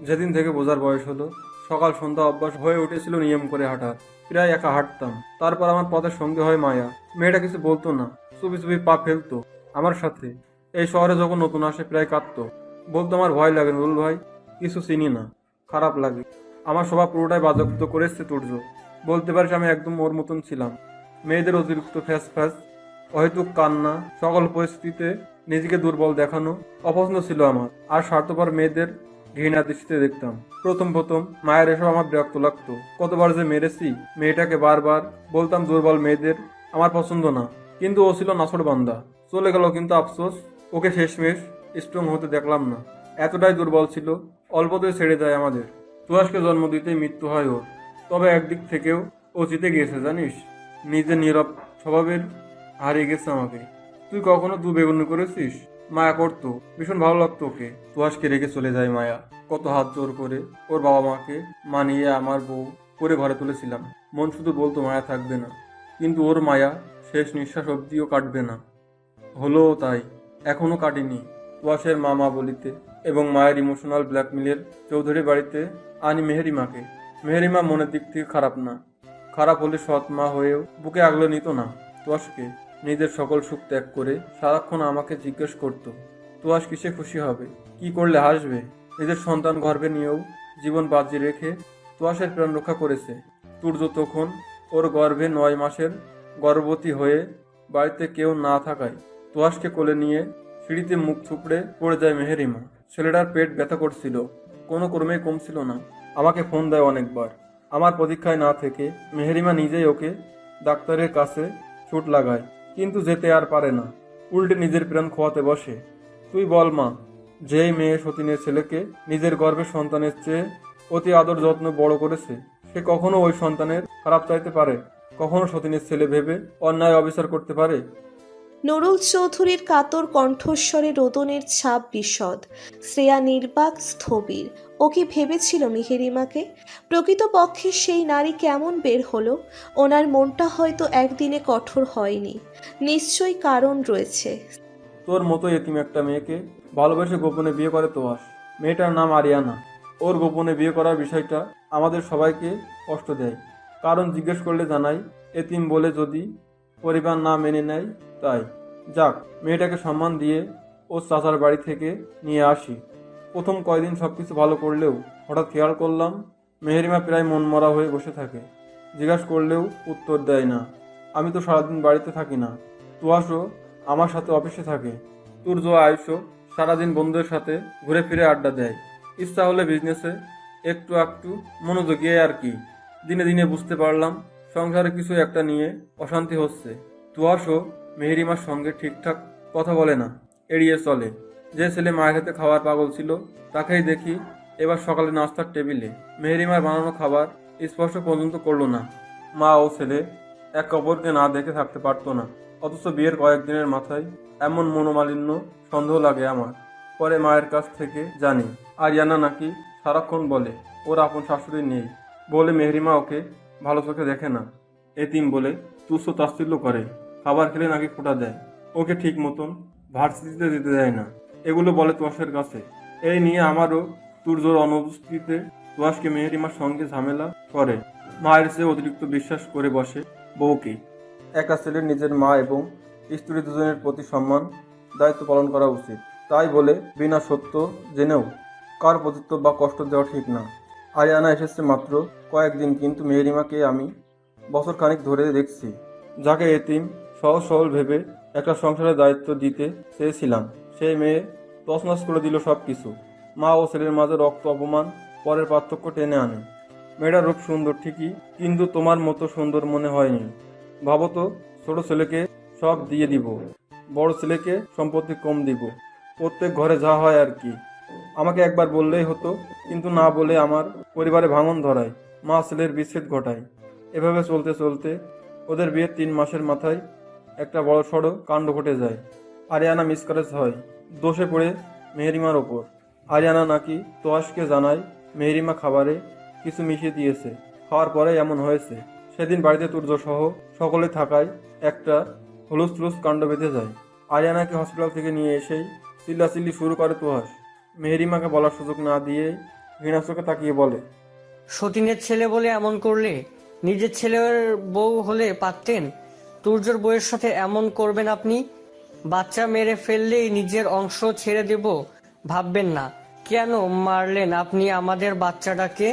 যেদিন থেকে বোঝার বয়স হলো, সকাল সন্ধ্যা অভ্যাস হয়ে উঠেছিল নিয়ম করে হাঁটার। প্রায় একা হাঁটতাম। তারপর আমার পথের সঙ্গে হয় মায়া। মেয়েটা কিছু বলতো না, চুপি চুপি পা ফেলতো আমার সাথে। এই শহরে যখন নতুন আসে প্রায় কাঁদতো, বলতো আমার ভয় লাগে নুরুল ভাই, কিছু চিনি না, খারাপ লাগে। আমার স্বভাব পুরোটাই বাজেয়াপ্ত করেছে তুর্য। বলতে পারিস আমি একদম ওর মতন ছিলাম। মেয়েদের অতিরিক্ত ফ্যাস ফ্যাস, অহেতুক কান্না, সকল পরিস্থিতিতে নিজেকে দুর্বল দেখানো অপছন্দ ছিল আমার। আর স্বার্থপর মেয়েদের ঘৃণা দৃষ্টিতে দেখতাম। প্রথম মায়ের এসব আমার বিরক্ত লাগতো। কতবার যে মেরেছি মেয়েটাকে, বারবার বলতাম দুর্বল মেয়েদের আমার পছন্দ না। কিন্তু ও ছিল নাছোড়বান্দা, চলে গেল। কিন্তু আফসোস, ওকে শেষমেশ স্ট্রং হতে দেখলাম না। এতটাই দুর্বল ছিল, অল্পতেই ছেড়ে যায় আমাদের। তুয়াসকে জন্ম দিতেই মৃত্যু হয় ওর। তবে একদিক থেকেও ও জিতে গিয়েছে জানিস। নিজের নীরব স্বভাবের হারিয়ে গেছে আমাকে। তুই কখনো দু বেগুনি করেছিস? মায়া করতো, ভীষণ ভালো লাগতো ওকে। তুয়াসকে রেখে চলে যায় মায়া। কত হাত জোর করে ওর বাবা মাকে মানিয়ে আমার বউ করে ঘরে তুলেছিলাম। মন শুধু বলতো মায়া থাকবে না, কিন্তু ওর মায়া শেষ নিঃশ্বাস অব্দিও কাটবে না। হলো তাই, এখনো কাটেনি। তুয়াসের মা বলিতে এবং মায়ের ইমোশনাল ব্ল্যাকমেলের চৌধুরী বাড়িতে আনি মেহেরিমাকে। মেহেরিমা মনের দিক থেকে খারাপ না, খারাপ হলে সৎ মা হয়েও বুকে আগলে নিত না তুয়াসকে। নিজের সকল সুখ ত্যাগ করে সারাক্ষণ আমাকে জিজ্ঞেস করত, তুয়াস কিসে খুশি হবে, কি করলে হাসবে। নিজের সন্তান গর্ভে নিয়েও জীবন বাজি রেখে তুয়াসের প্রাণ রক্ষা করেছে। তুর্য তখন ওর গর্ভে 9 মাসের গর্ভবতী হয়ে বাড়িতে কেউ না থাকায় তুয়াসকে কোলে নিয়ে সিঁড়িতে মুখ থুপড়ে পড়ে যায় মেহেরিমা। ছেলেটার পেট ব্যথা করছিল, কোনো ক্রমেই কমছিল না। আমাকে ফোন দেয় অনেকবার। আমার প্রতীক্ষায় না থেকে মেহেরিমা নিজেই ওকে ডাক্তারের কাছে ছুট লাগায়, কিন্তু যেতে আর পারে না। উল্টে নিজের প্রাণ খোয়াতে বসে। তুই বল মা, যেই মেয়ে সতীনের ছেলেকে নিজের গর্ভের সন্তানের চেয়ে অতি আদর যত্ন বড় করেছে, সে কখনো ওই সন্তানের খারাপ চাইতে পারে? কখনো সতীনের ছেলে ভেবে অন্যায় অবিচার করতে পারে? নুরুল চৌধুরীর কাতর কণ্ঠস্বরে রোদনের ছাপ বিশদ। শ্রেয়া নির্বাক স্থবির। ও কি ভেবেছিল মেহেরিমাকে? প্রকৃতপক্ষে সেই নারী কেমন বের হলো? ওনার মনটা হয়তো একদিনে কঠোর হয়নি, নিশ্চয়ই কারণ রয়েছে। তোর মতো এতিম একটা মেয়েকে ভালোবেসে গোপনে বিয়ে করে তোয়াস। মেয়েটার নাম আরিয়ানা। ওর গোপনে বিয়ে করার বিষয়টা আমাদের সবাইকে কষ্ট দেয়। কারণ জিজ্ঞেস করলে জানাই, এতিম বলে যদি পরিবার না মেনে নেয় তাই। যাক, মেয়েটাকে সম্মান দিয়ে ও চাচার বাড়ি থেকে নিয়ে আসি। প্রথম কয়দিন সবকিছু ভালো করলেও হঠাৎ খেয়াল করলাম মেহেরিমা প্রায় মনমরা হয়ে বসে থাকে। জিজ্ঞাসা করলেও উত্তর দেয় না। আমি তো সারাদিন বাড়িতে থাকি না, তুয়াসও আমার সাথে অফিসে থাকে। তুর্য আয়ুষও সারাদিন বন্ধুদের সাথে ঘুরে ফিরে আড্ডা দেয়। ইচ্ছা হলে বিজনেসে একটু একটু মনোযোগী আর কি। দিনে দিনে বুঝতে পারলাম সংসারে কিছু একটা নিয়ে অশান্তি হচ্ছে। তুয়াসও মেহেরিমার সঙ্গে ঠিকঠাক কথা বলে না, এড়িয়ে চলে। যে ছেলে মায়ের হাতে খাওয়ার পাগল ছিল তাকেই দেখি এবার সকালে নাস্তার টেবিলে মেহেরিমার বানানো খাবার স্পর্শ পর্যন্ত করলো না। মা ও ছেলে এক অপরকে না দেখে থাকতে পারতো না। অথচ বিয়ের কয়েকদিনের মাথায় এমন মনোমালিন্য সন্দেহ লাগে আমার। পরে মায়ের কাছ থেকে জানি আরিয়ানা নাকি সারাক্ষণ বলে ওর আপন শাশুড়ি নেই, বলে মেহেরিমা ওকে ভালো চোখে দেখে না, এতিম বলে তুচ্ছ তাচ্ছিল্য করে, খাবার খেলে নাকি ফোঁটা দেয়, ওকে ঠিক মতন ভার্সিটিতে যেতে দেয় না। এগুলো বলে তোয়াসের কাছে। এই নিয়ে আমারও তুর্যর অনুপস্থিতিতে তোয়াসকে মেহেরিমার সঙ্গে ঝামেলা করে। মায়ের চেয়ে অতিরিক্ত বিশ্বাস করে বসে বউকে। একটা ছেলের নিজের মা এবং স্ত্রী দুজনের প্রতি সম্মান দায়িত্ব পালন করা উচিত। তাই বলে বিনা সত্য জেনেও কার প্রতিত্ব বা কষ্ট দেওয়া ঠিক না। আরিয়ানা এসেছে মাত্র কয়েকদিন, কিন্তু মেহেরিমাকে আমি বছর খানিক ধরে দেখছি। যাকে এতিম সহজ সরল ভেবে একটা সংসারের দায়িত্ব দিতে চেয়েছিলাম, সেই মেয়ে তছনছ করে দিল সব কিছু। মা ও ছেলের মাঝে রক্ত অপমান পরের পার্থক্য টেনে আনে। মেয়েটার রূপ সুন্দর ঠিকই, কিন্তু তোমার মতো সুন্দর মনে হয়নি। ভাবো তো, ছোট ছেলেকে সব দিয়ে দিব, বড় ছেলেকে সম্পত্তি কম দিব, প্রত্যেক ঘরে যা হয় আর কি। আমাকে একবার বললেই হতো, কিন্তু না বলে আমার পরিবারে ভাঙন ধরায়, মা ছেলের বিচ্ছেদ ঘটায়। এভাবে চলতে চলতে ওদের বিয়ের 3 মাসের মাথায় একটা বড় সড়ো কাণ্ড ঘটে যায়। আরিয়ানা মিসক্যারেজ হয়, দোষে পড়ে মেহেরিমার ওপর। আরিয়ানা নাকি তোয়াসকে জানায় মেহেরিমা খাবারে কিছু মিশিয়ে দিয়েছে, খাওয়ার পরে এমন হয়েছে। সেদিন বাড়িতে তুর্য সহ সকলে থাকায় একটা হুলুস্থুলুস কাণ্ড বেঁধে যায়। আরিয়ানাকে হসপিটাল থেকে নিয়ে এসেই চিল্লাচিল্লি শুরু করে তোয়াস। মেহেরিমাকে বলার সুযোগ না দিয়ে ঘৃণা চোখে তাকিয়ে বলে, সতীনের ছেলে বলে এমন করলে? নিজের ছেলের বউ হলে পারতেন। তুর্যর বউয়ের সাথে এমন করবেন আপনি? বাচ্চা মেরে ফেললেই নিজের অংশ ছেড়ে দেব ভাববেন না। কেন মারলেন আপনি আমাদের বাচ্চাটাকে?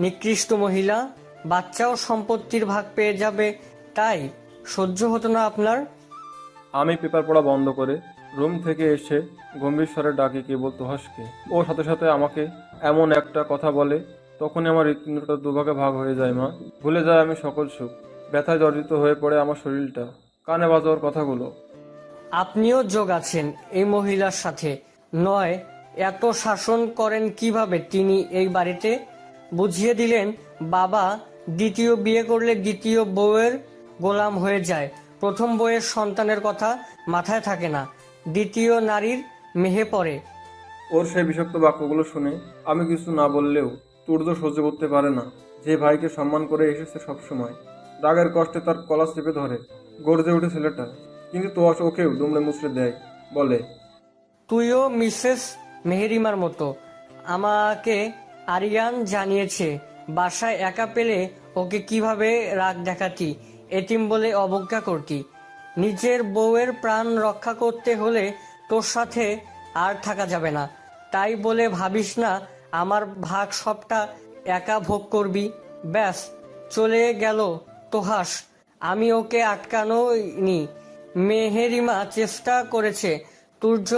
নিকৃষ্ট মহিলা, বাচ্চাও সম্পত্তির ভাগ পেয়ে যাবে, তাই সহ্য হতো না আপনার? আমি পেপার পড়া বন্ধ করে রুম থেকে এসে গম্ভীর স্বরে ডাকি কেবল তোহাসকে। ও সাথে সাথে আমাকে এমন একটা কথা বলে, তখনই আমার হৃৎপিণ্ডটা দুভাগে ভাগ হয়ে যায়। মা, ভুলে যায় আমি সকল সুখ। ব্যথায় জর্জিত হয়ে পড়ে আমার শরীরটা। কানে বাজার কথাগুলো। আপনিও যোগ আছেন এই মহিলার সাথে, নয় এত শাসন করেন কিভাবে তিনি এই বাড়িতে? বুঝিয়ে দিলেন বাবা দ্বিতীয় বিয়ে করলে দ্বিতীয় বউয়ের গোলাম হয়ে যায়। প্রথম বউয়ের সন্তানের কথা মাথায় থাকে না, দ্বিতীয় নারীর মেহে পড়ে। ওর সেই বিষাক্ত বাক্যগুলো শুনে আমি কিছু না বললেও তুর্য সহ্য করতে পারে না। যে ভাইকে সম্মান করে এসেছে সবসময়, রাগের কষ্টে তার কলা চেপে ধরে গর্জে ওঠে ছেলেটা। কিন্তু তোয়াস ওকেও দুমড়ে মুচড়ে দেয়, বলে, তুইও মিসেস মেহেরিমার মতো। আমাকে আরিয়ান জানিয়েছে বাসায় একা পেলে ওকে কিভাবে রাগ দেখাতি, এতিম বলে অবজ্ঞা করতি। নিজের বউয়ের প্রাণ রক্ষা করতে হলে তোর সাথে আর থাকা যাবে না। তাই বলে ভাবিস না আমার ভাগ সবটা একা ভোগ করবি। ব্যাস, চলে গেল তোহাস। আমি ওকে আটকানোনি। মেহেরিমা চেষ্টা করেছে। তুর্য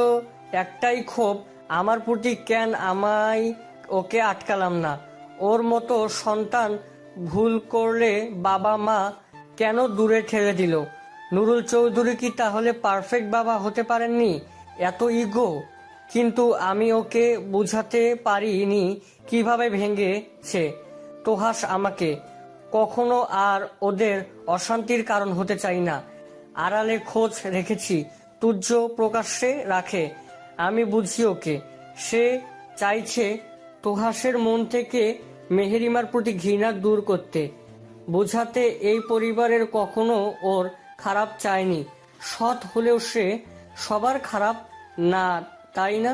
একটাই ক্ষোভ আমার প্রতি, কেন আমায় ওকে আটকালাম না? ওর মতো সন্তান ভুল করলে বাবা মা কেন দূরে ঠেলে দিল? নুরুল চৌধুরী কি তাহলে পারফেক্ট বাবা হতে পারেননি? এত ইগো। কিন্তু আমি ওকে বুঝাতে পারিনি কিভাবে ভেঙেছে তোহাস আমাকে। কখনো আর ওদের অশান্তির কারণ হতে চাই না। আড়ালে খোঁজ রেখেছি, তুর্য প্রকাশ্যে রাখে। আমি বুঝি ওকে। সে চাইছে তোহাসের মন থেকে মেহেরিমার প্রতি ঘৃণা দূর করতে, বোঝাতে এই পরিবারের কখনো ওর খারাপ চায়নি। সৎ হলেও সে সবার খারাপ না, তাই না?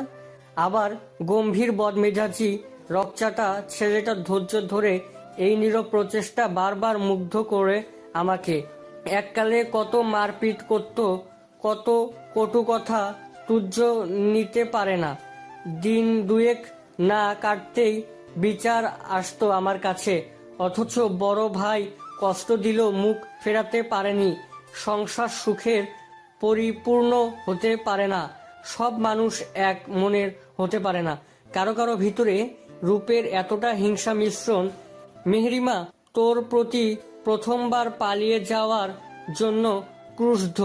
আবার গম্ভীর বদমেজাজি রকচাটা ছেলেটার ধৈর্য ধরে এই নীরব প্রচেষ্টা বারবার মুগ্ধ করে আমাকে। এককালে কত মারপিট করত, কত কটু কথা তুর্য নিতে পারে না। দিন দুয়েক না কাটতেই বিচার আসতো আমার কাছে, অথচ বড় ভাই কষ্ট দিল মুখ ফেরাতে পারেনি। সংসার সুখের পরিপূর্ণ হতে পারে না, সব মানুষ এক মনের হতে পারে না। কারো কারো ভিতরে রূপের এতটা হিংসা মিশ্রণ। মেহেরিমা তোর প্রতি প্রথমবার পালিয়ে যাওয়ার জন্য ক্রুদ্ধ।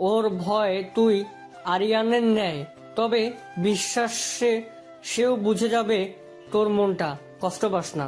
ওর ভয় তুই আরিয়ানের ন্যায়। তবে বিশ্বাসে সেও বুঝে যাবে তোর মনটা। কষ্ট পাস না।